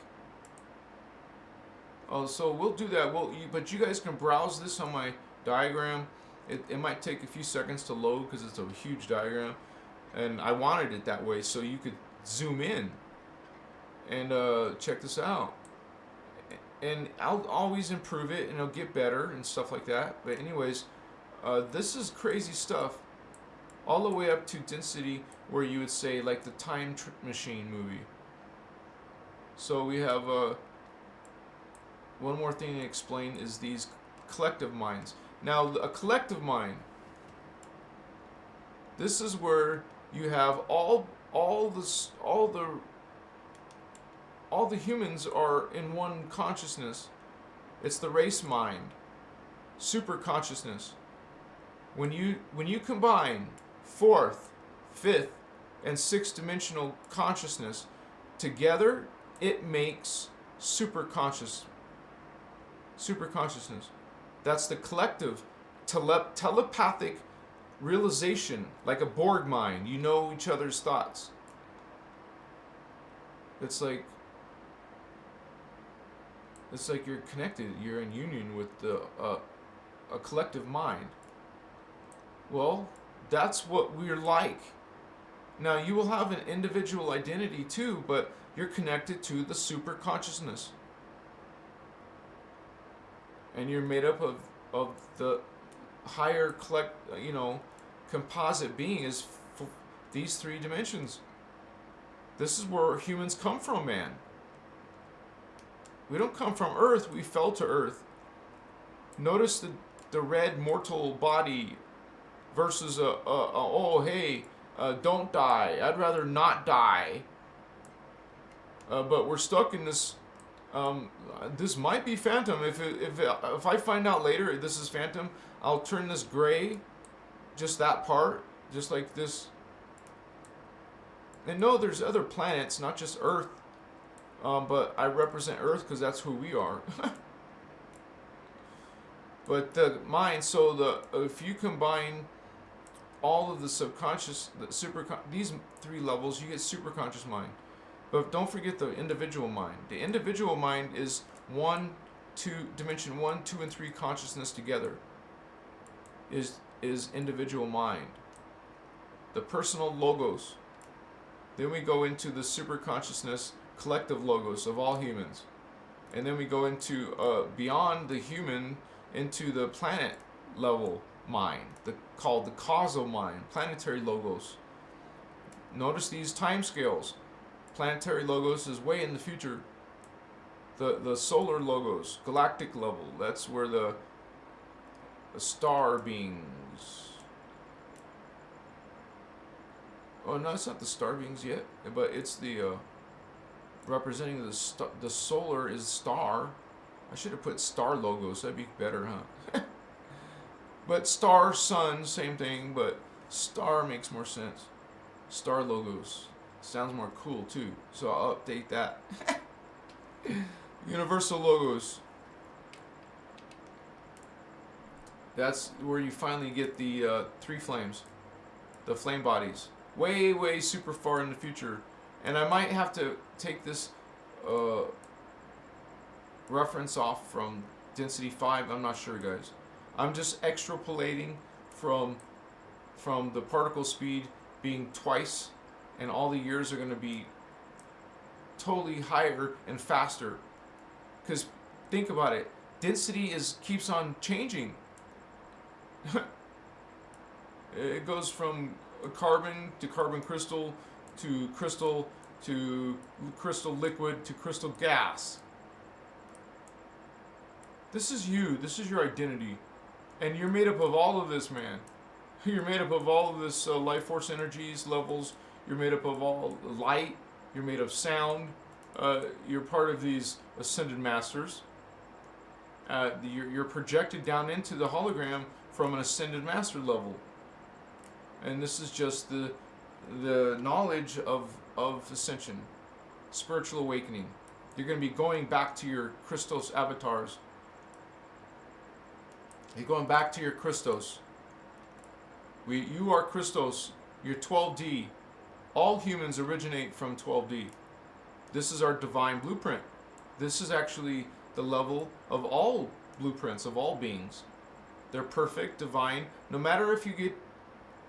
So we'll do that. But you guys can browse this on my diagram. It might take a few seconds to load because it's a huge diagram, and I wanted it that way so you could zoom in and check this out. And I'll always improve it, and it'll get better and stuff like that. But anyways, this is crazy stuff. All the way up to density where you would say like the Time Machine movie. So we have one more thing to explain is these collective minds. Now, a collective mind, this is where you have all the humans are in one consciousness. It's the race mind, super consciousness. When you combine 4th, 5th, and 6th dimensional consciousness together, it makes super consciousness. That's the collective telepathic realization, like a Borg mind. You know each other's thoughts. It's like you're connected. You're in union with a collective mind. Well, that's what we're like. Now, you will have an individual identity too, but you're connected to the super consciousness. And you're made up of the higher composite being is these three dimensions. This is where humans come from, man. We don't come from Earth, we fell to Earth. Notice the red mortal body versus don't die. I'd rather not die. But we're stuck in this. This might be Phantom. If I find out later this is Phantom, I'll turn this gray, just that part, just like this. And no, there's other planets, not just Earth. But I represent Earth because that's who we are. But the mind. So if you combine all of the subconscious, these three levels, you get superconscious mind. But don't forget the individual mind. The individual mind is dimension 1, 2, and 3 consciousness together. Is individual mind. The personal logos. Then we go into the superconsciousness collective logos of all humans. And then we go into beyond the human into the planet level mind, called the causal mind, planetary logos. Notice these time scales. Planetary logos is way in the future. The solar logos, galactic level, that's where the star beings. Oh no, it's not the star beings yet, but it's the representing the solar is star. I should have put star logos. That'd be better, huh? But star, sun, same thing, but star makes more sense. Star logos sounds more cool too, so I'll update that. Universal logos. That's where you finally get the three flames, the flame bodies. Way, way super far in the future. And I might have to take this reference off from density 5. I'm not sure, guys. I'm just extrapolating from the particle speed being twice, and all the years are going to be totally higher and faster. Because think about it, density keeps on changing. It goes from carbon to carbon crystal to crystal liquid to crystal gas. This is you. This is your identity. And you're made up of all of this, man. You're made up of all of this life force energies, levels. You're made up of all light. You're made of sound. You're part of these ascended masters. You're projected down into the hologram from an ascended master level. And this is just the knowledge of ascension, spiritual awakening. You're going to be going back to your Christos avatars. You're going back to your Christos. You are Christos. You're 12D. All humans originate from 12D. This is our divine blueprint. This is actually the level of all blueprints of all beings. They're perfect, divine. No matter if you get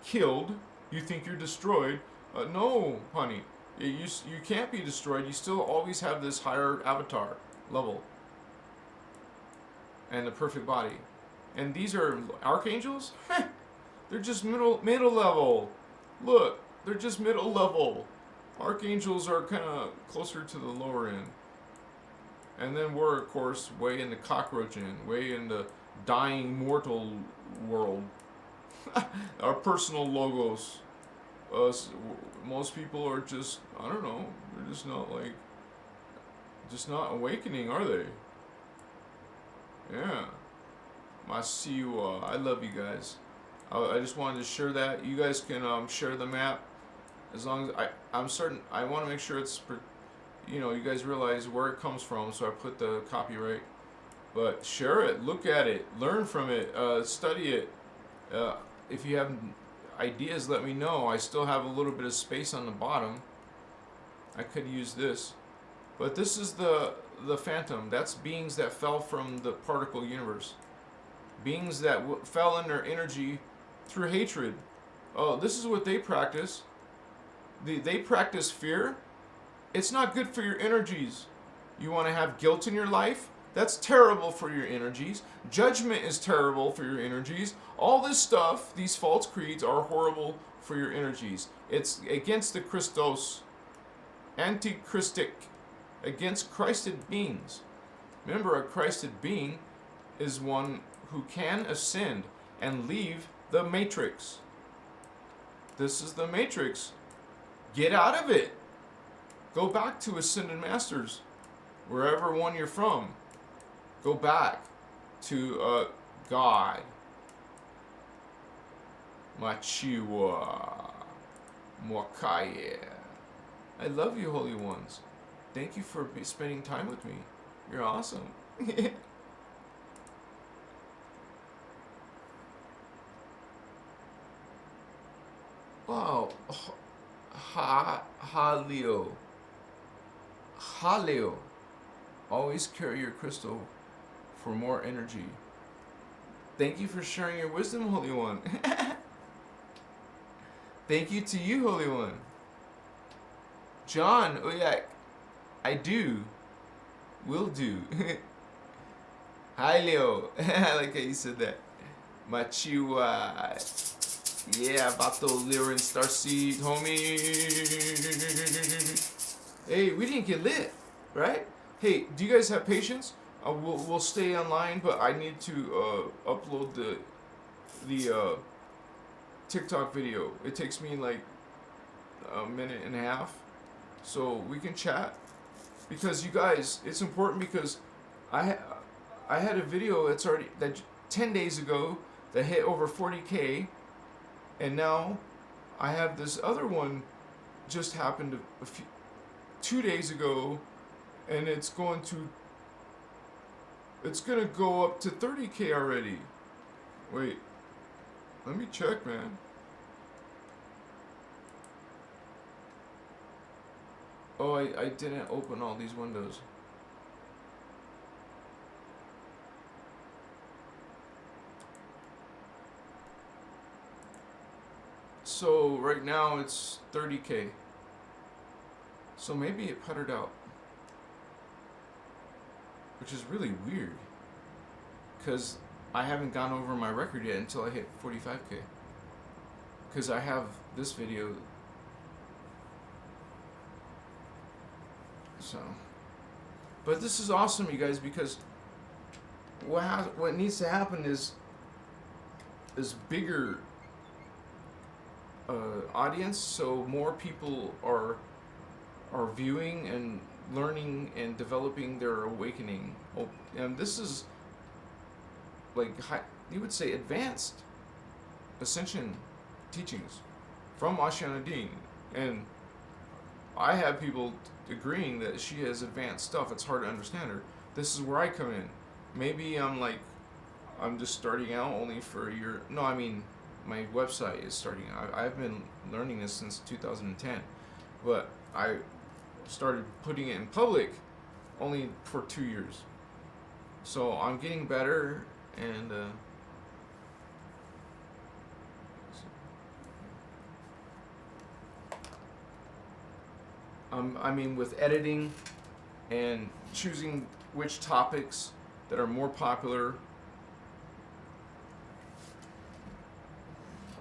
killed, you think you're destroyed. No, honey. You can't be destroyed. You still always have this higher avatar level. And the perfect body. And these are archangels? They're just middle level. Look, they're just middle level. Archangels are kind of closer to the lower end. And then we're, of course, way in the cockroach end, way in the dying mortal world. Our personal logos. Most people are just, I don't know, they're just not awakening, are they? Yeah. Masiwa. I love you guys. I just wanted to share that. You guys can share the map. As long as I'm certain, I want to make sure it's, you guys realize where it comes from, so I put the copyright. But share it, look at it, learn from it, study it. If you have ideas, let me know. I still have a little bit of space on the bottom. I could use this. But this is the phantom. That's beings that fell from the particle universe. Beings that fell in their energy through hatred. Oh, this is what they practice. They practice fear. It's not good for your energies. You want to have guilt in your life? That's terrible for your energies. Judgment is terrible for your energies. All this stuff, these false creeds, are horrible for your energies. It's against the Christos, anti-Christic, against Christed beings. Remember, a Christed being is one who can ascend and leave the matrix. This is the matrix. Get out of it. Go back to Ascended Masters, wherever one you're from. Go back to God. Machiwa. Mwakaye. I love you, Holy Ones. Thank you for spending time with me. You're awesome. Wow. Halio. Halio. Always carry your crystal for more energy. Thank you for sharing your wisdom, Holy One. Thank you to you, Holy One. John, oh yeah, I do. Will do. Hi, Leo. I like how you said that. Machiwa. Yeah, Bato Lyran Starseed, homie. Hey, we didn't get lit, right? Hey, do you guys have patience? We'll stay online, but I need to upload the TikTok video. It takes me like a minute and a half, so we can chat. Because you guys, it's important because I had a video that 10 days ago that hit over 40K. And now I have this other one just happened 2 days ago, and it's gonna go up to 30K already. Wait, let me check, man. Oh, I didn't open all these windows. So right now it's 30K. So maybe it puttered out. Which is really weird. Because I haven't gone over my record yet until I hit 45K. Because I have this video. So. But this is awesome, you guys, because what needs to happen is bigger audience, so more people are viewing and learning and developing their awakening. And this is like you would say advanced ascension teachings from Ashana Dean, and I have people agreeing that she has advanced stuff. It's hard to understand her. This is where I come in. Maybe I'm just starting out only for a year. No, I mean, my website is starting out. I've been learning this since 2010, but I started putting it in public only for 2 years. So I'm getting better, and I mean, with editing and choosing which topics that are more popular.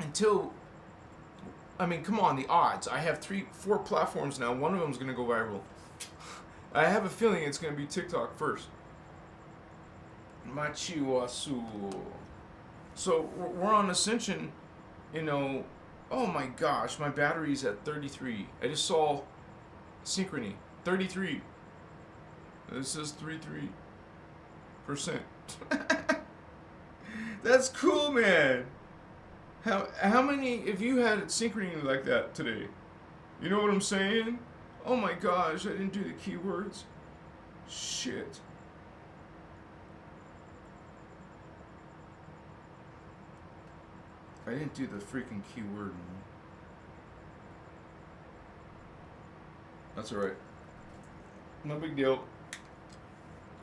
Until, I mean, come on, the odds. I have 4 platforms now. One of them is going to go viral. I have a feeling it's going to be TikTok first. Machiwasu. So we're on Ascension, you know. Oh my gosh, my battery's at 33. I just saw Synchrony, 33. This is 33%. That's cool, man. How many, if you had Synchrony like that today? You know what I'm saying? Oh my gosh, I didn't do the keywords. Shit. I didn't do the freaking keyword, man. That's alright. No big deal.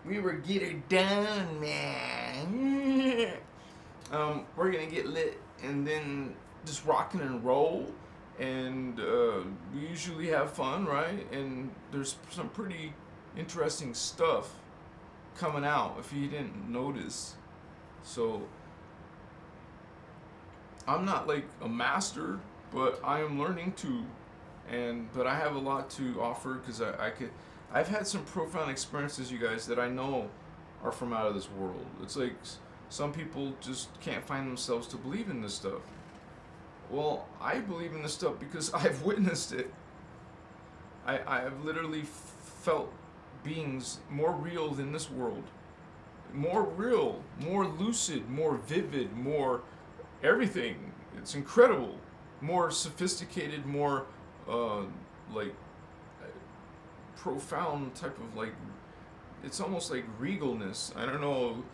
We were get it done, man. we're gonna get lit and then just rocking and roll, and we usually have fun, right? And there's some pretty interesting stuff coming out if you didn't notice. So I'm not like a master, but I am learning to, but I have a lot to offer because I've had some profound experiences, you guys, that I know are from out of this world. It's like some people just can't find themselves to believe in this stuff. Well, I believe in this stuff because I've witnessed it. I've literally felt beings more real than this world. More real, more lucid, more vivid, more everything. It's incredible. More sophisticated, more like profound type of like, it's almost like regalness. I don't know,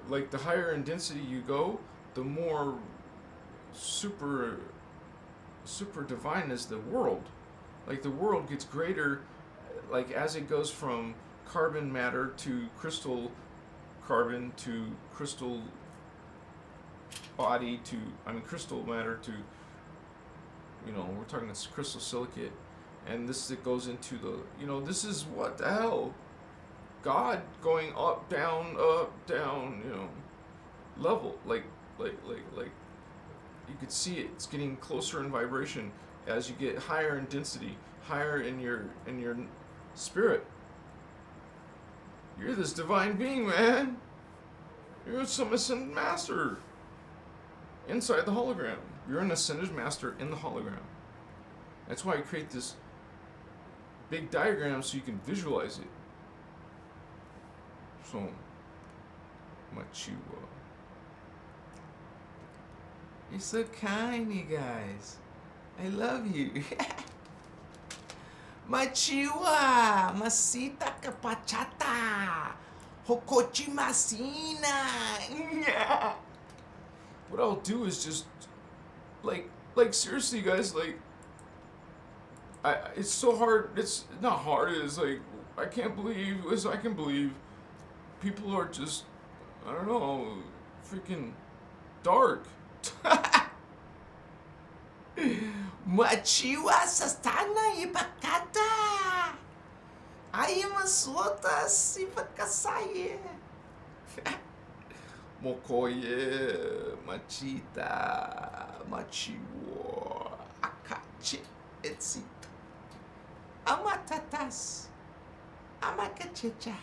like the higher in density you go, the more super divine is the world. Like the world gets greater, like as it goes from carbon matter to crystal carbon to crystal body to, crystal matter to, we're talking this crystal silicate, and this it goes into the, this is what the hell, God going up, down, level, like you could see it. It's getting closer in vibration as you get higher in density, higher in your spirit. You're this divine being, man. You're a submissive master inside the hologram. You're an ascended master in the hologram. That's why I create this big diagram so you can visualize it. So much you. You're so kind, you guys. I love you. Machiwa, masita kapachata, hokochi masina. What I'll do is just, like seriously, guys, like, it's so hard. It's not hard. It's like I can't believe. I can believe people are just, I don't know, freaking dark. Machiwa sastana ipakata. Ayamasuotas ipakasaye. Mokoye machita machiwo akachi etsi. Amatatas amakachicha.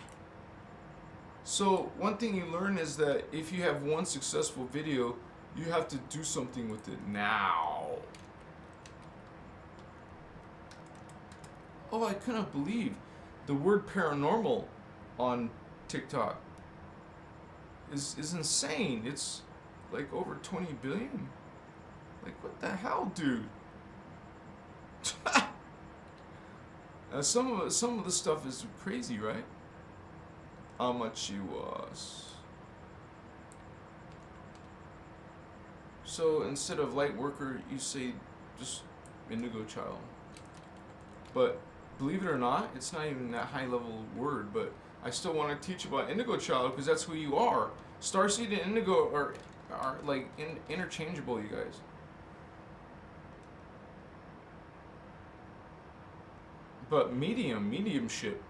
So one thing you learn is that if you have one successful video, you have to do something with it now. Oh, I couldn't believe the word paranormal on TikTok is insane. It's like over 20 billion. Like, what the hell, dude? Some of the stuff is crazy, right? Amachiwas. So instead of light worker, you say just indigo child. But believe it or not, it's not even that high level word, but I still want to teach about indigo child because that's who you are. Starseed and indigo are like interchangeable, you guys. But mediumship.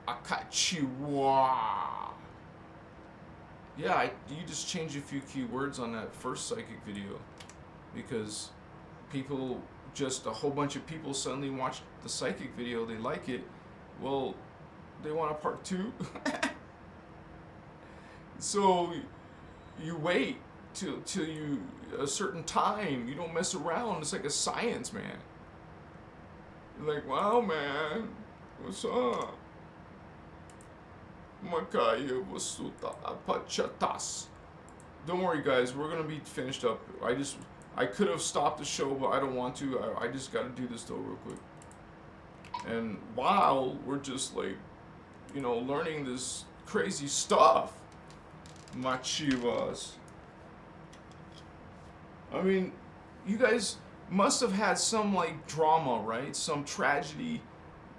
Akachiwa. Yeah, you just changed a few key words on that first psychic video because people, just a whole bunch of people suddenly watched the psychic video, they like it, well, they want a part 2. So you wait till you a certain time. You don't mess around. It's like a science, man. You're like, wow, man, what's up? Makaya wasuta apachatas. Don't worry, guys. We're gonna be finished up. I could have stopped the show, but I don't want to. I just gotta do this though real quick. And while we're just like, learning this crazy stuff, machivas. I mean, you guys must have had some like drama, right? Some tragedy,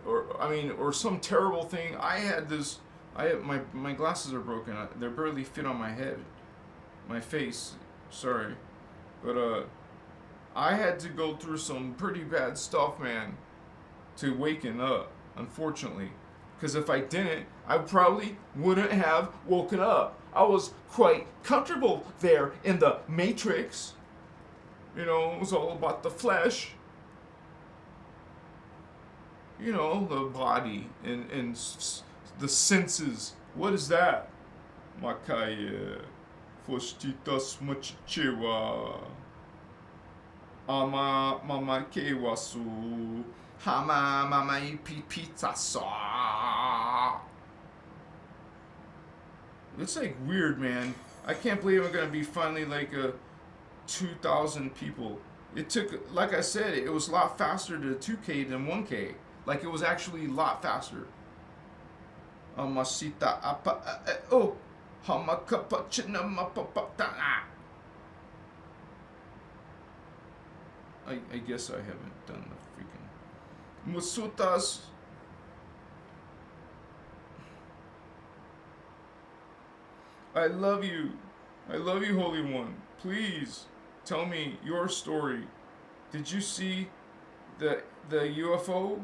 or some terrible thing. I had this My glasses are broken. They barely fit on my head, my face. Sorry, but I had to go through some pretty bad stuff, man, to waken up. Unfortunately, because if I didn't, I probably wouldn't have woken up. I was quite comfortable there in the Matrix. You know, it was all about the flesh. You know, the body and the senses. What is that? Makaya, Fostitas Machichewa, Ama Mama Kewasu, Hama Mama Pizza Saw. It's like weird, man. I can't believe I'm gonna be finally like 2,000 people. It took, like I said, it was a lot faster to 2K than 1K. Like it was actually a lot faster. Amasita apa oh hamakapachina mapapata. I guess I haven't done the freaking Musutas. I love you. I love you, Holy One. Please tell me your story. Did you see the UFO?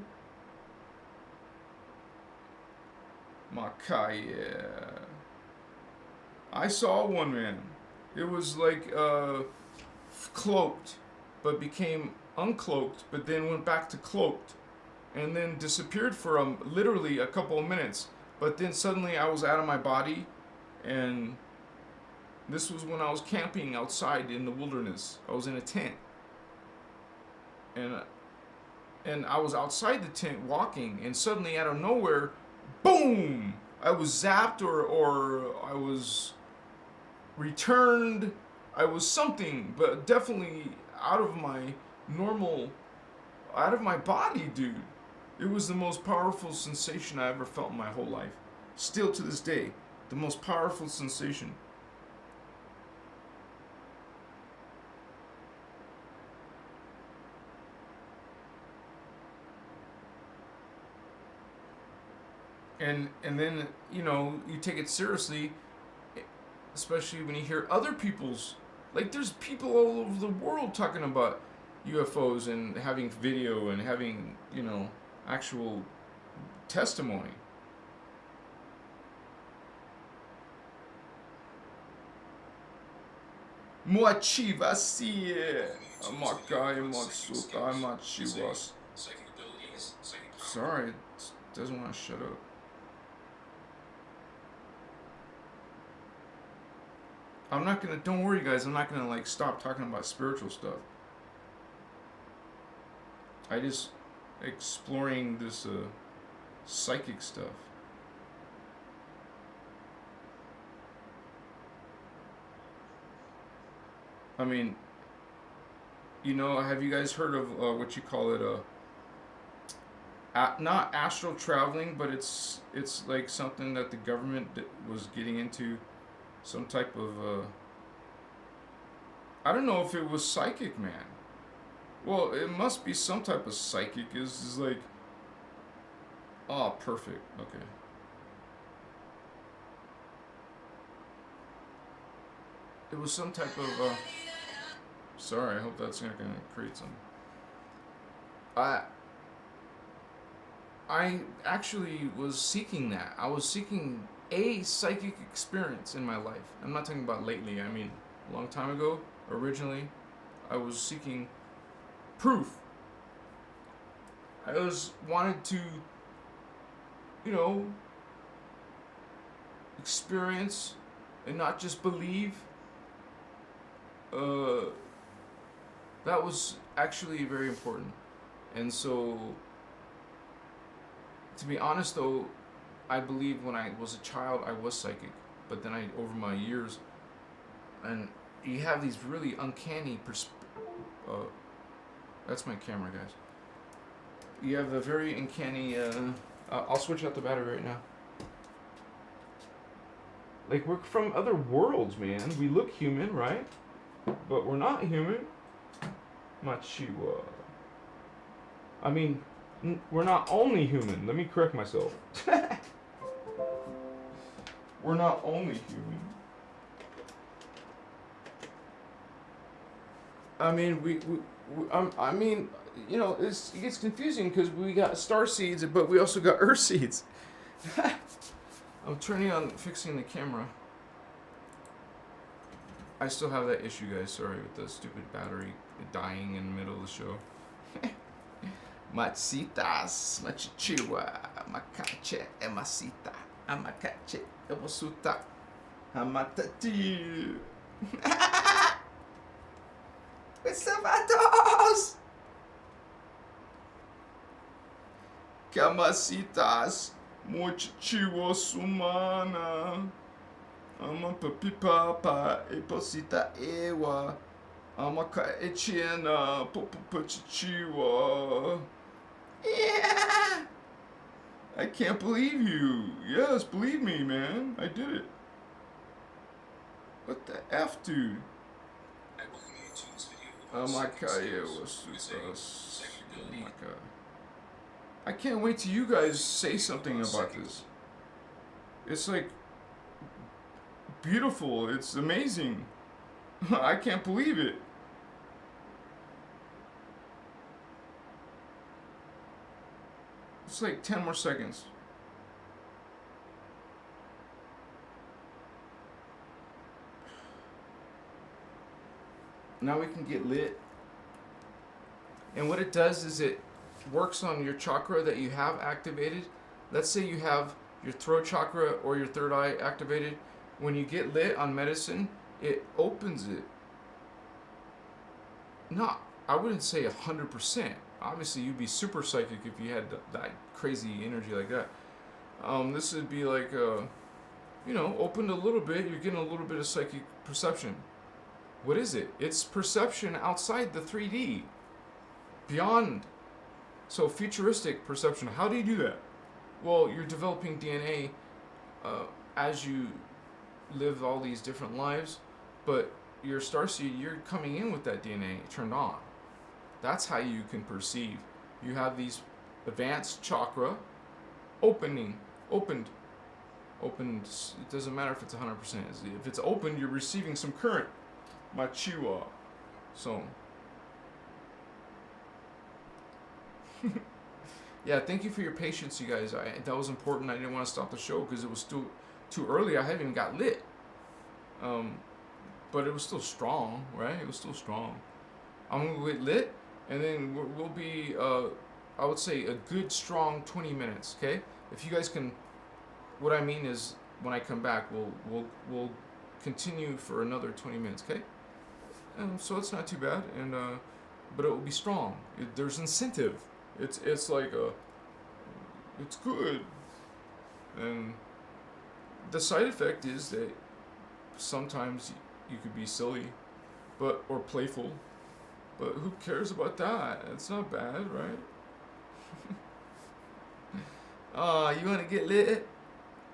Makaya. I saw one, man. It was like cloaked, but became uncloaked, but then went back to cloaked, and then disappeared for literally a couple of minutes. But then suddenly I was out of my body, and this was when I was camping outside in the wilderness. I was in a tent, and I was outside the tent walking, and suddenly out of nowhere, boom! I was zapped or I was returned. I was something, but definitely out of my body, dude. It was the most powerful sensation I ever felt in my whole life. Still to this day, the most powerful sensation. And then, you know, you take it seriously, especially when you hear other people's, like there's people all over the world talking about UFOs and having video and having, you know, actual testimony. Moachivasi, Amakai Matsuka Machivas. Sorry, it doesn't want to shut up. Don't worry guys, I'm not gonna like stop talking about spiritual stuff. I just exploring this psychic stuff. I mean, you know, have you guys heard of what you call it? Not astral traveling, but it's like something that the government was getting into. Some type of, I don't know if it was psychic, man. Well, it must be some type of psychic. Is like, oh, perfect. Okay. It was some type of, sorry, I hope that's not going to create some. I actually was seeking that. I was seeking a psychic experience in my life. I'm not talking about lately. I mean, a long time ago, originally, I was seeking proof. I wanted to, you know, experience and not just believe. That was actually very important. And so, to be honest though, I believe when I was a child I was psychic, but then over my years, and you have these really uncanny that's my camera, guys. You have a very uncanny, I'll switch out the battery right now. Like, we're from other worlds, man. We look human, right? But we're not human. Machiwa. I mean, we're not only human. Let me correct myself. We're not only human. I mean, I mean, you know, it gets confusing because we got star seeds, but we also got earth seeds. I'm fixing the camera. I still have that issue, guys. Sorry with the stupid battery dying in the middle of the show. Machitas, machichiwa, macache, emacita, amacache, emosuta, amatati. Zapatos! Camacitas, mochichiwa sumana. Ama papi papa, eposita ewa. Ama ka etiena, popopachichiwa. Yeah! I can't believe you. Yes, believe me, man. I did it. What the F, dude? Oh my god, yeah, what's this? Oh my god. I can't wait till you guys say something about this. It's like beautiful. It's amazing. I can't believe it. It's like 10 more seconds. Now we can get lit. And what it does is it works on your chakra that you have activated. Let's say you have your throat chakra or your third eye activated. When you get lit on medicine, it opens it. Not, I wouldn't say 100%. Obviously, you'd be super psychic if you had that crazy energy like that. This would be like, you know, opened a little bit. You're getting a little bit of psychic perception. What is it? It's perception outside the 3D. Beyond. So futuristic perception. How do you do that? Well, you're developing DNA as you live all these different lives, but your starseed, you're coming in with that DNA turned on. That's how you can perceive. You have these advanced chakra opened. It doesn't matter if it's 100%. If it's open, you're receiving some current. Machiwa. So. Yeah, thank you for your patience, you guys. That was important. I didn't want to stop the show because it was still too early. I hadn't even got lit. But it was still strong, right? It was still strong. I'm going to get lit, and then we'll be, I would say, a good, strong 20 minutes, okay? If you guys can, what I mean is, when I come back, we'll continue for another 20 minutes, okay? So it's not too bad, and but it will be strong. There's incentive. It's like it's good, and the side effect is that sometimes you could be silly, or playful, but who cares about that? It's not bad, right? Oh, you wanna get lit?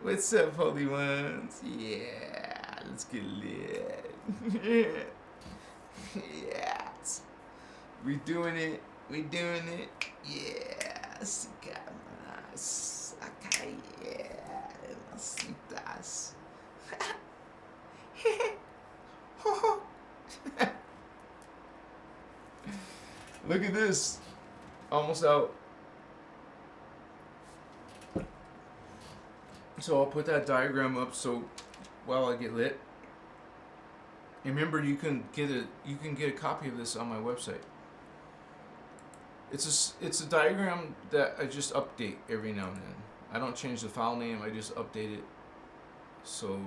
What's up, holy ones? Yeah, let's get lit. Yes. We doing it. Yes. Okay, yeah. Masitas. Look at this. Almost out. So I'll put that diagram up so while I get lit. And remember, you can get a copy of this on my website. It's a diagram that I just update every now and then. I don't change the file name. I just update it, so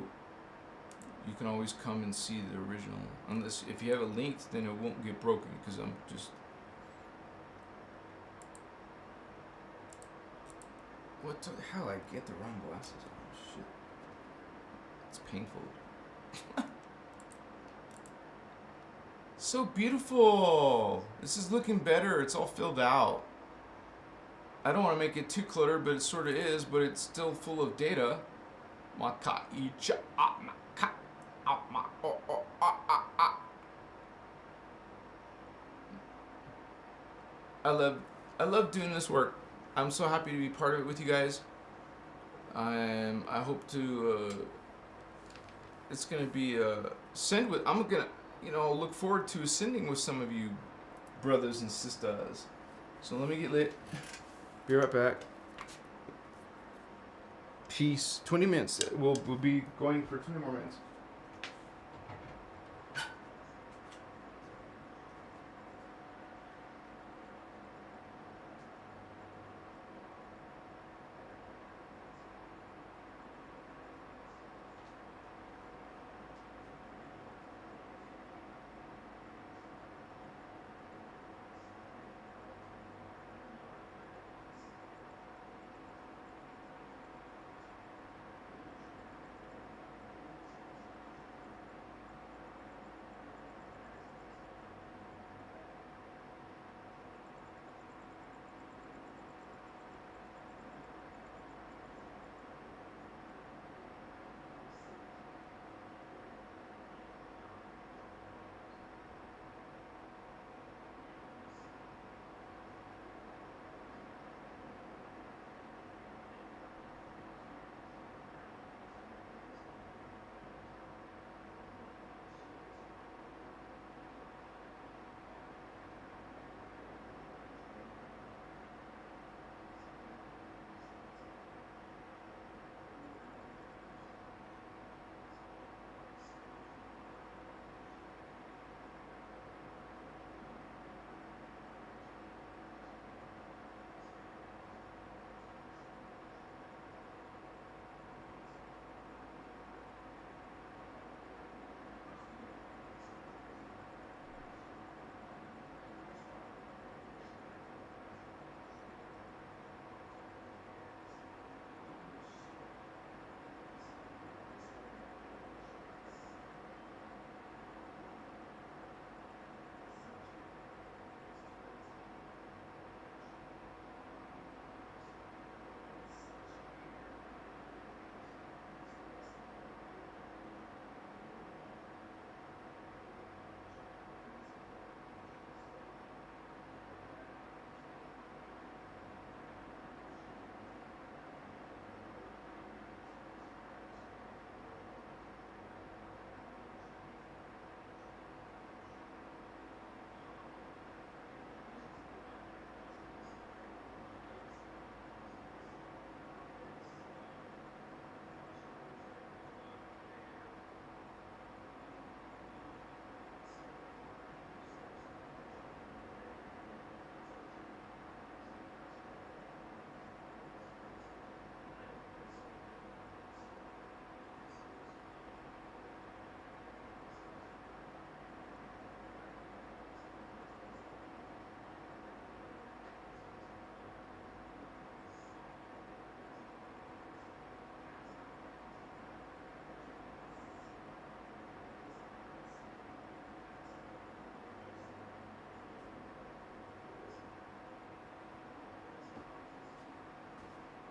you can always come and see the original. Unless if you have it linked, then it won't get broken because I'm just. What the hell? I get the wrong glasses. Oh shit! It's painful. So beautiful. This is looking better. It's all filled out. I don't want to make it too cluttered, but it sort of is, but it's still full of data. I love doing this work. I'm so happy to be part of it with you guys. I hope to it's gonna be send with. I'm gonna, look forward to ascending with some of you, brothers and sisters. So let me get lit. Be right back. Peace. 20 minutes. We'll be going for 20 more minutes.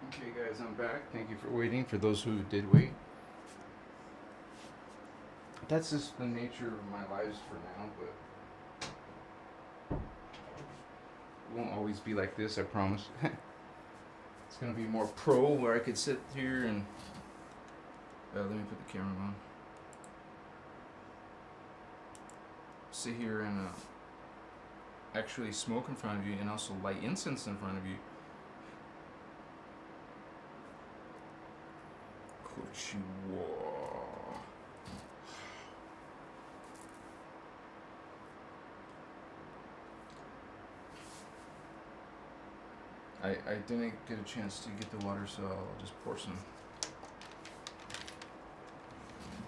Okay, guys, I'm back. Thank you for waiting. For those who did wait, that's just the nature of my lives for now. But it won't always be like this. I promise. It's gonna be more pro, where I could sit here and let me put the camera on. Sit here and actually smoke in front of you, and also light incense in front of you. I didn't get a chance to get the water, so I'll just pour some.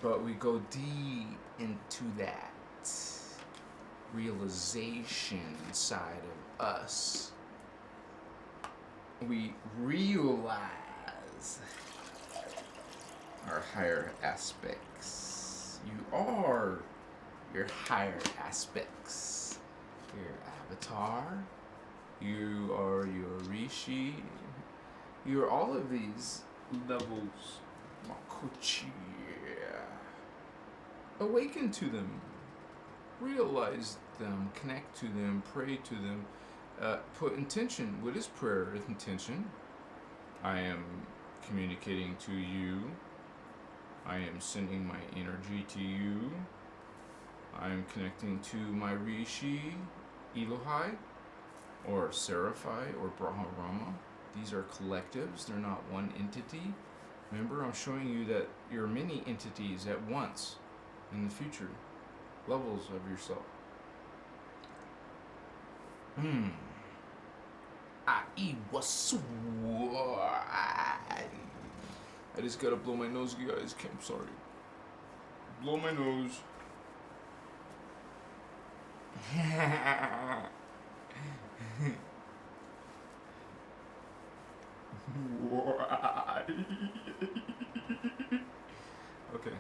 But we go deep into that realization side of us. We realize our higher aspects. You are your higher aspects. Your avatar. You are your rishi. You're all of these levels. Makuchi. Awaken to them. Realize them. Connect to them. Pray to them. Put intention. What is prayer? Intention. I am communicating to you I am sending my energy to you. I am connecting to my Rishi, Elohai, or Seraphai, or Brahmarama. These are collectives, they're not one entity. Remember, I'm showing you that you're many entities at once in the future, levels of yourself. I just gotta blow my nose, you guys. I'm sorry. Blow my nose. Okay.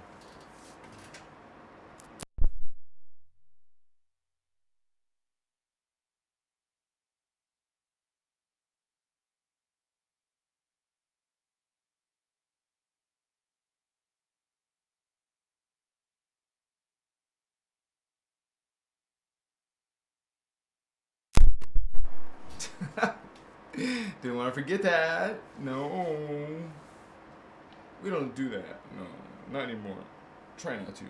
Didn't want to forget that. No. We don't do that. No, not anymore. Try not to.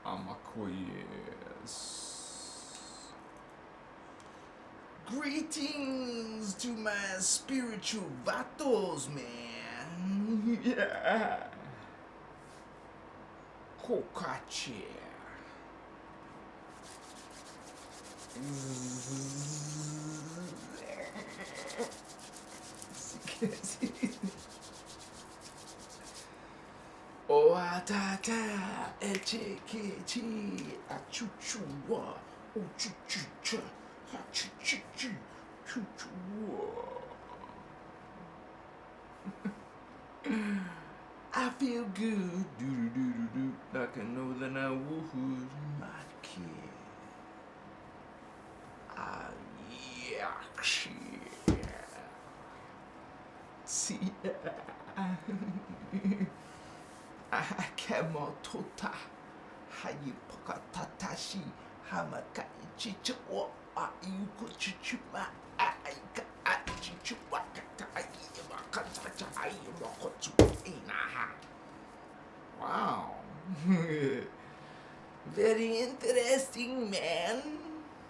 Amakoyes. Greetings to my spiritual vatos, man. Yeah. Kokache. Oh, atata, echekechi, achuchua, uchuchucha, achuchuchu, chuchua. I feel good, do do do do do, like I know that I would, my kid. Ah, yeah, shit. See, Akemotota Hayupakatatashi Hamakaichicha o Ayukuchichuma Aika Achichuakata Ayamakatacha Ayamakotsuinaha. Wow. Very interesting, man.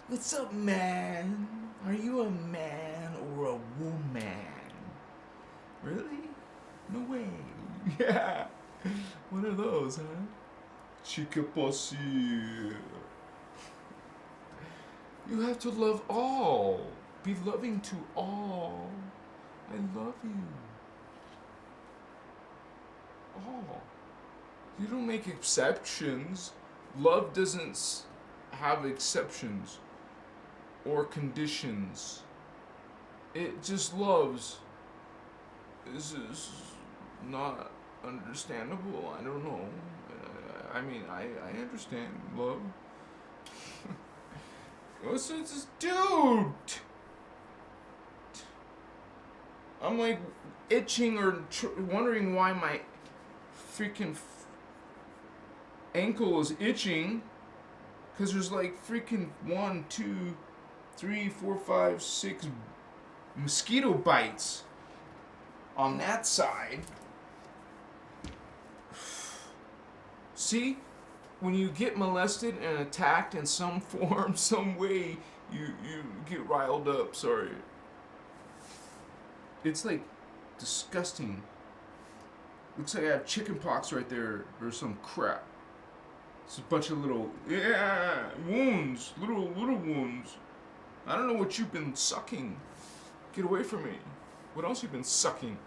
What's up, man? Are you a man or a woman? Really? No way. Yeah. What are those, huh? Chica pussy. You have to love all. Be loving to all. I love you. All. You don't make exceptions. Love doesn't have exceptions or conditions. It just loves. This is not understandable. I don't know. I mean, I understand love. What's this, dude? I'm like itching or wondering why my freaking ankle is itching. Because there's like freaking 1, 2, 3, 4, 5, 6 mosquito bites on that side. See, when you get molested and attacked in some form, some way, you get riled up. Sorry. It's like disgusting. Looks like I have chicken pox right there or some crap. It's a bunch of little wounds, little wounds. I don't know what you've been sucking. Get away from me. What else you been sucking?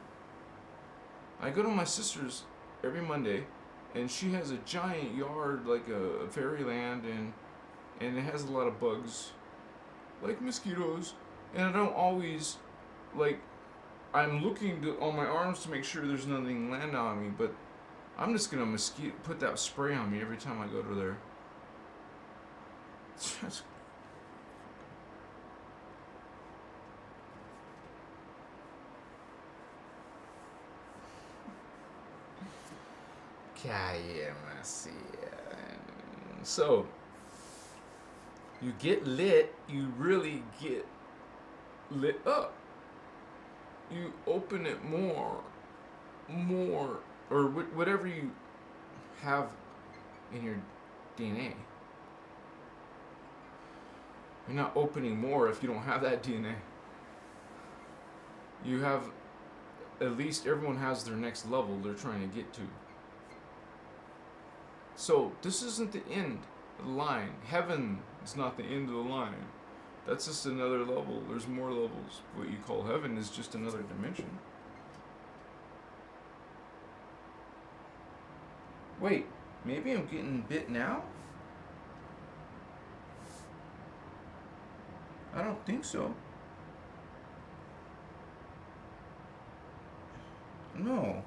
I go to my sister's every Monday, and she has a giant yard like a fairyland, and it has a lot of bugs, like mosquitoes. And I don't always, like, I'm looking on my arms to make sure there's nothing landing on me, but I'm just gonna put that spray on me every time I go to there. It's just so, you get lit, you really get lit up. You open it more, or whatever you have in your DNA. You're not opening more if you don't have that DNA. You have, at least everyone has their next level they're trying to get to. So this isn't the end of the line. Heaven is not the end of the line. That's just another level. There's more levels. What you call heaven is just another dimension. Wait, maybe I'm getting bit now? I don't think so. No.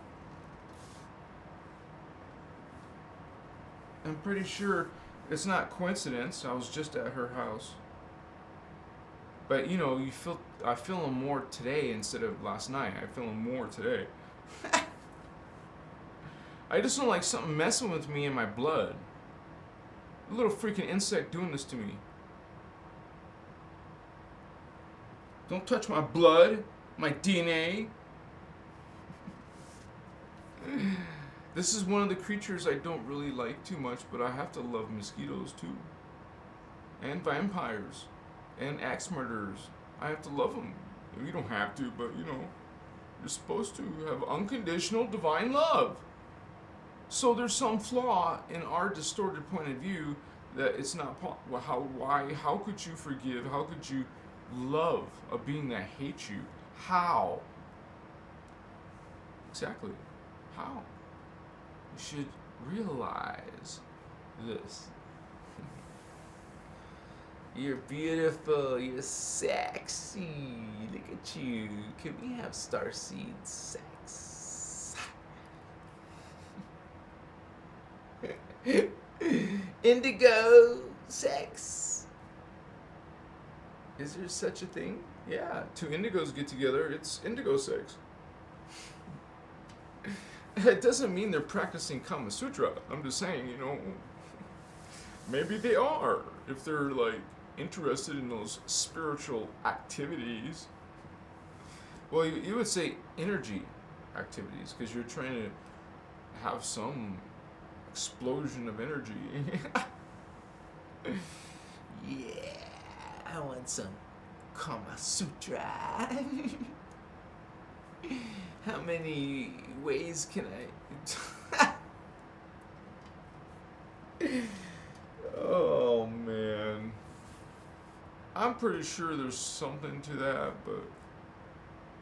I'm pretty sure it's not coincidence. I was just at her house. But you know, I feel them more today instead of last night. I feel them more today. I just don't like something messing with me in my blood. A little freaking insect doing this to me. Don't touch my blood, my DNA. This is one of the creatures I don't really like too much, but I have to love mosquitoes too. And vampires. And axe murderers. I have to love them. You don't have to, but you know, you're supposed to have unconditional divine love. So there's some flaw in our distorted point of view that it's not how could you forgive? How could you love a being that hates you? How? Exactly. How? You should realize this. You're beautiful, you're sexy, look at you. Can we have Starseed sex? Indigo sex. Is there such a thing? Yeah, two indigos get together, it's indigo sex. It doesn't mean they're practicing Kama Sutra. I'm just saying, you know, maybe they are if they're like interested in those spiritual activities. Well, you would say energy activities because you're trying to have some explosion of energy. Yeah, I want some Kama Sutra. How many ways can I... Oh, man. I'm pretty sure there's something to that, but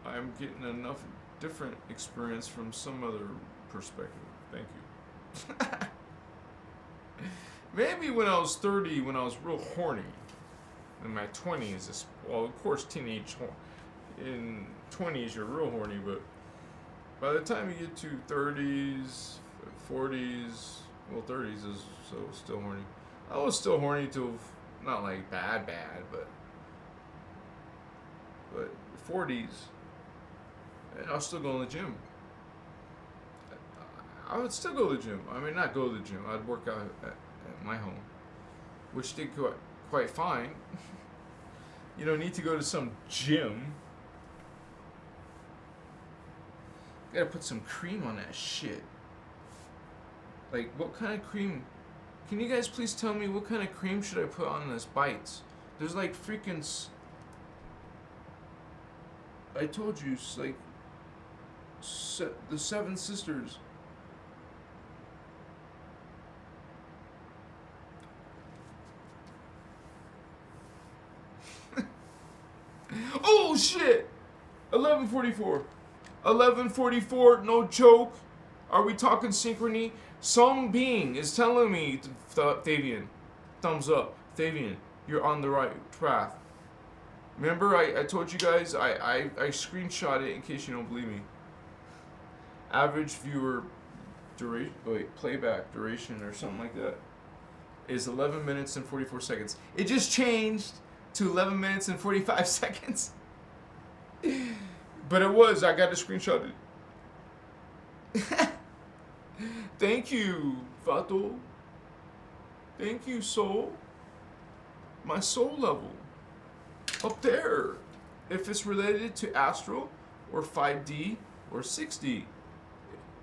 I'm getting enough different experience from some other perspective. Thank you. Maybe when I was 30, when I was real horny. In my 20s, well, of course, teenage in 20s, you're real horny, but by the time you get to 30s, 40s, well, 30s is so still horny. I was still horny till, not like bad, but 40s, and I was still going to the gym. I would still go to the gym. I mean, not go to the gym. I'd work out at my home, which did quite fine. You don't need to go to some gym. You gotta put some cream on that shit. Like, what kind of cream? Can you guys please tell me what kind of cream should I put on this bites? There's like freaking... I told you, it's like... the 7 sisters. Oh shit! 11:44. 11:44, no joke. Are we talking synchrony? Some being is telling me, Fabian, thumbs up. Fabian, you're on the right path. Remember, I told you guys, I screenshot it in case you don't believe me. Average viewer duration, playback duration or something like that is 11 minutes and 44 seconds. It just changed to 11 minutes and 45 seconds. But it was, I got to screenshot it. Thank you, Fato. Thank you, soul. My soul level. Up there. If it's related to astral or 5D or 6D.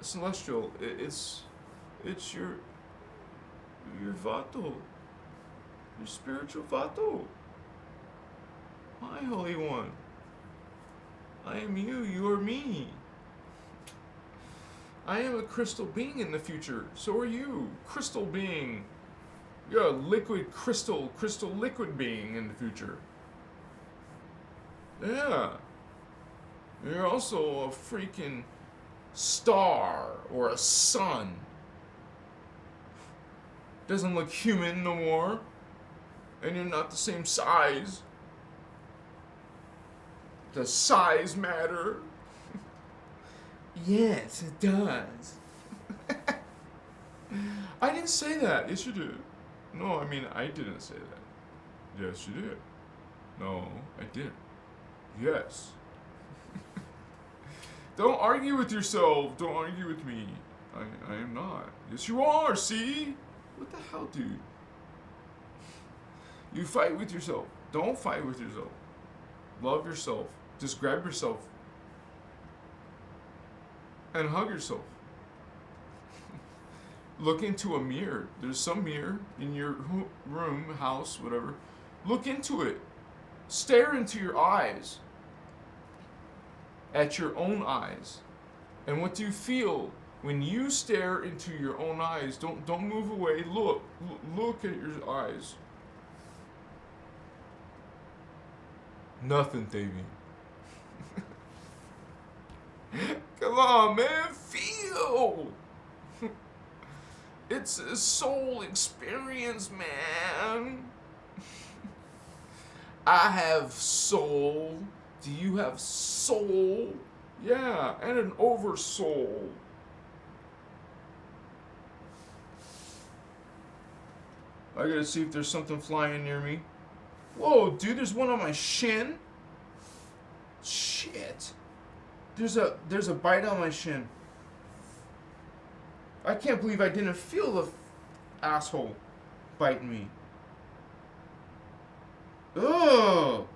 celestial. It's your vato, your spiritual vato. My Holy One. I am you. You are me. I am a crystal being in the future. So are you. Crystal being. You're a liquid crystal liquid being in the future. Yeah. You're also a freaking star or a sun. Doesn't look human no more. And you're not the same size. Does size matter? Yes, it does. I didn't say that. Yes, you did. No, I mean, I didn't say that. Yes, you did. No, I didn't. Yes. Don't argue with yourself. Don't argue with me. I am not. Yes, you are. See? What the hell, dude? You fight with yourself. Don't fight with yourself. Love yourself. Just grab yourself and hug yourself. Look into a mirror. There's some mirror in your room, house, whatever. Look into it. Stare into your eyes. At your own eyes. And what do you feel when you stare into your own eyes? Don't move away. Look at your eyes. Nothing, Davey. Come on, man. Feel. It's a soul experience, man. I have soul. Do you have soul? Yeah, and an oversoul. I gotta see if there's something flying near me. Whoa, dude, there's one on my shin. Shit. There's a bite on my shin. I can't believe I didn't feel the asshole biting me. Ugh.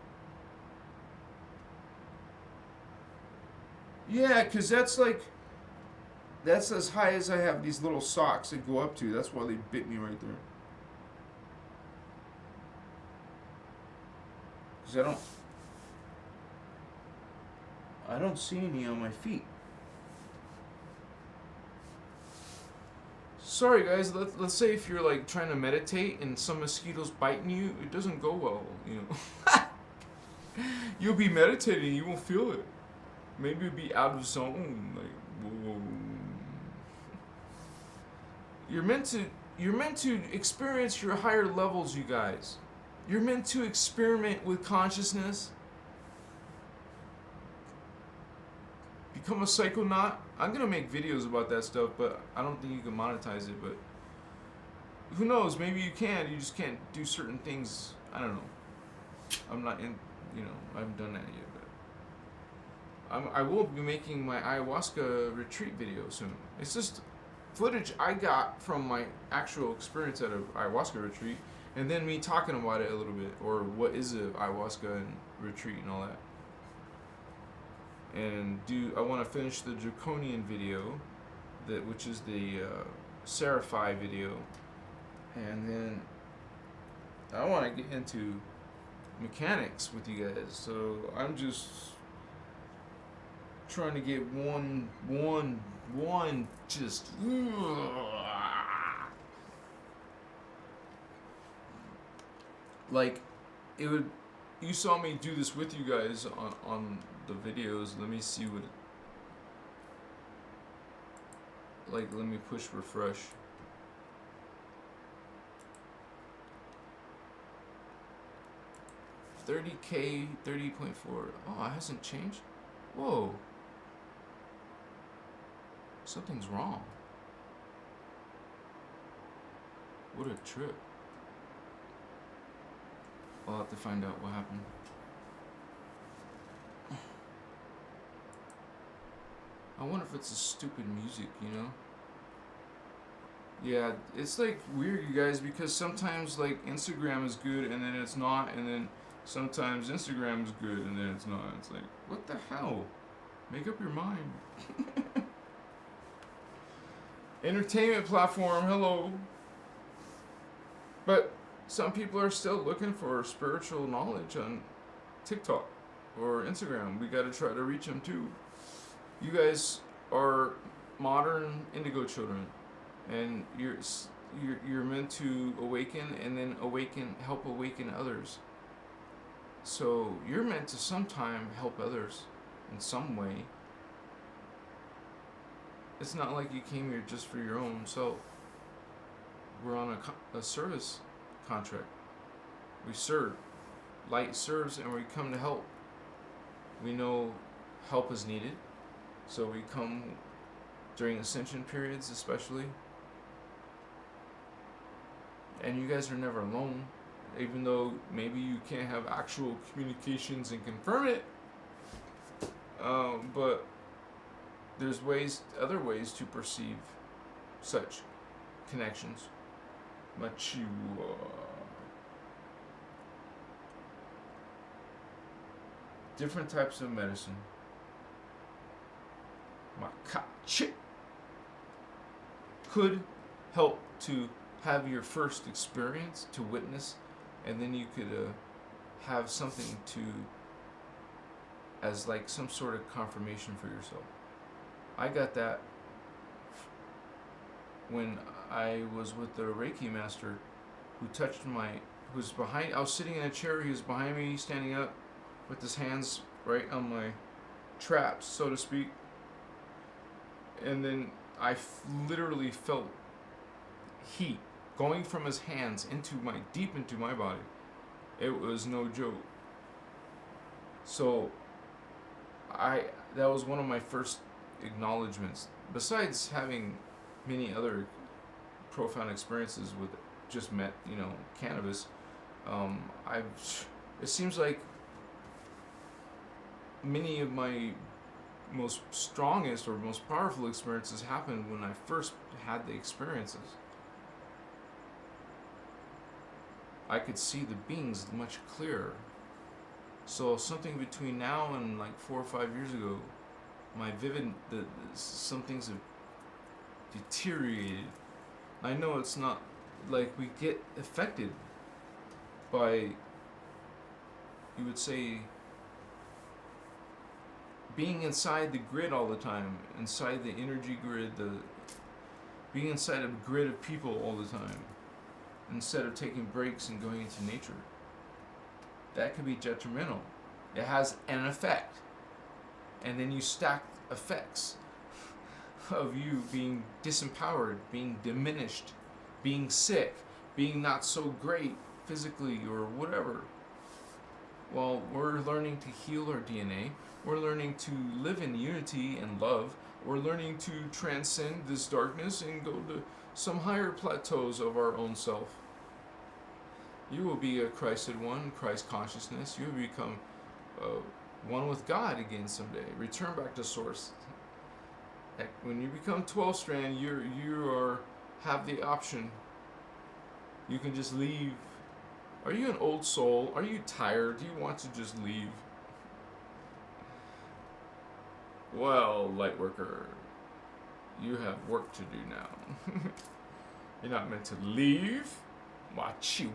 Yeah, because that's as high as I have these little socks that go up to. That's why they bit me right there. Because I don't see any on my feet. Sorry guys, let's say if you're like trying to meditate and some mosquito's biting you, it doesn't go well, you know. You'll be meditating, you won't feel it. Maybe you'll be out of zone, like whoa. You're meant to experience your higher levels, you guys. You're meant to experiment with consciousness. Become a psychonaut. I'm gonna make videos about that stuff, but I don't think you can monetize it. But who knows? Maybe you can. You just can't do certain things. I don't know. I'm not in. You know, I haven't done that yet. But I will be making my ayahuasca retreat video soon. It's just footage I got from my actual experience at an ayahuasca retreat, and then me talking about it a little bit, or what is a ayahuasca and retreat and all that. And I want to finish the draconian video, which is the Seraphi video, and then I want to get into mechanics with you guys. So I'm just trying to get one just like it would. You saw me do this with you guys on the videos. Let me see what. Let me push refresh. 30K, 30.4. Oh, it hasn't changed? Whoa. Something's wrong. What a trip. I'll have to find out what happened. I wonder if it's a stupid music, you know? Yeah, it's like weird, you guys, because sometimes like Instagram is good and then it's not, and then sometimes Instagram is good and then it's not. It's like, what the hell? Make up your mind. Entertainment platform, hello. But some people are still looking for spiritual knowledge on TikTok or Instagram. We got to try to reach them too. You guys are modern indigo children, and you're meant to awaken and then help awaken others. So you're meant to sometime help others in some way. It's not like you came here just for your own self. We're on a service contract. We serve. Light serves, and we come to help. We know help is needed, so we come during ascension periods especially. And you guys are never alone, even though maybe you can't have actual communications and confirm it. But there's other ways to perceive such connections. Machiwa. Different types of medicine. Makachi could help to have your first experience to witness, and then you could have something to as like some sort of confirmation for yourself. I got that when I was with the Reiki master who touched who's behind. I was sitting in a chair, he was behind me, standing up with his hands right on my traps, so to speak. And then I literally felt heat going from his hands deep into my body. It was no joke. So that was one of my first acknowledgements, besides having many other profound experiences with just cannabis. It seems like many of my most strongest or most powerful experiences happened when I first had the experiences. I could see the beings much clearer. So something between now and like 4 or 5 years ago, some things have deteriorated. I know it's not like we get affected by, you would say, being inside the grid all the time, inside the energy grid, being inside a grid of people all the time, instead of taking breaks and going into nature. That could be detrimental. It has an effect. And then you stack effects of you being disempowered, being diminished, being sick, being not so great physically or whatever. Well, we're learning to heal our DNA. We're learning to live in unity and love. We're learning to transcend this darkness and go to some higher plateaus of our own self. You will be a Christed one, Christ consciousness. You will become one with God again someday. Return back to source. When you become 12 strand, you have the option. You can just leave. Are you an old soul? Are you tired? Do you want to just leave? Well, Lightworker, you have work to do now. You're not meant to leave. Machiwa.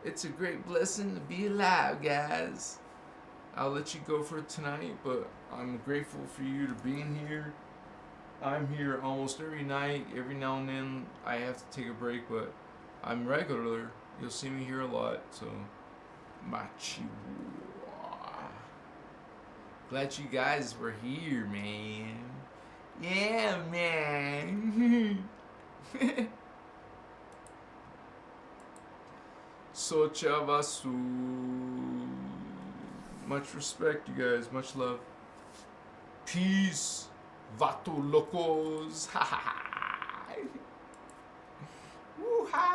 It's a great blessing to be alive, guys. I'll let you go for tonight, but I'm grateful for you to being here. I'm here almost every night. Every now and then I have to take a break, but I'm regular. You'll see me here a lot, so Machiwa. Glad you guys were here, man. Yeah, man. Sochavasu. Much respect, you guys. Much love. Peace. Vato locos. Ha ha ha. Woo ha.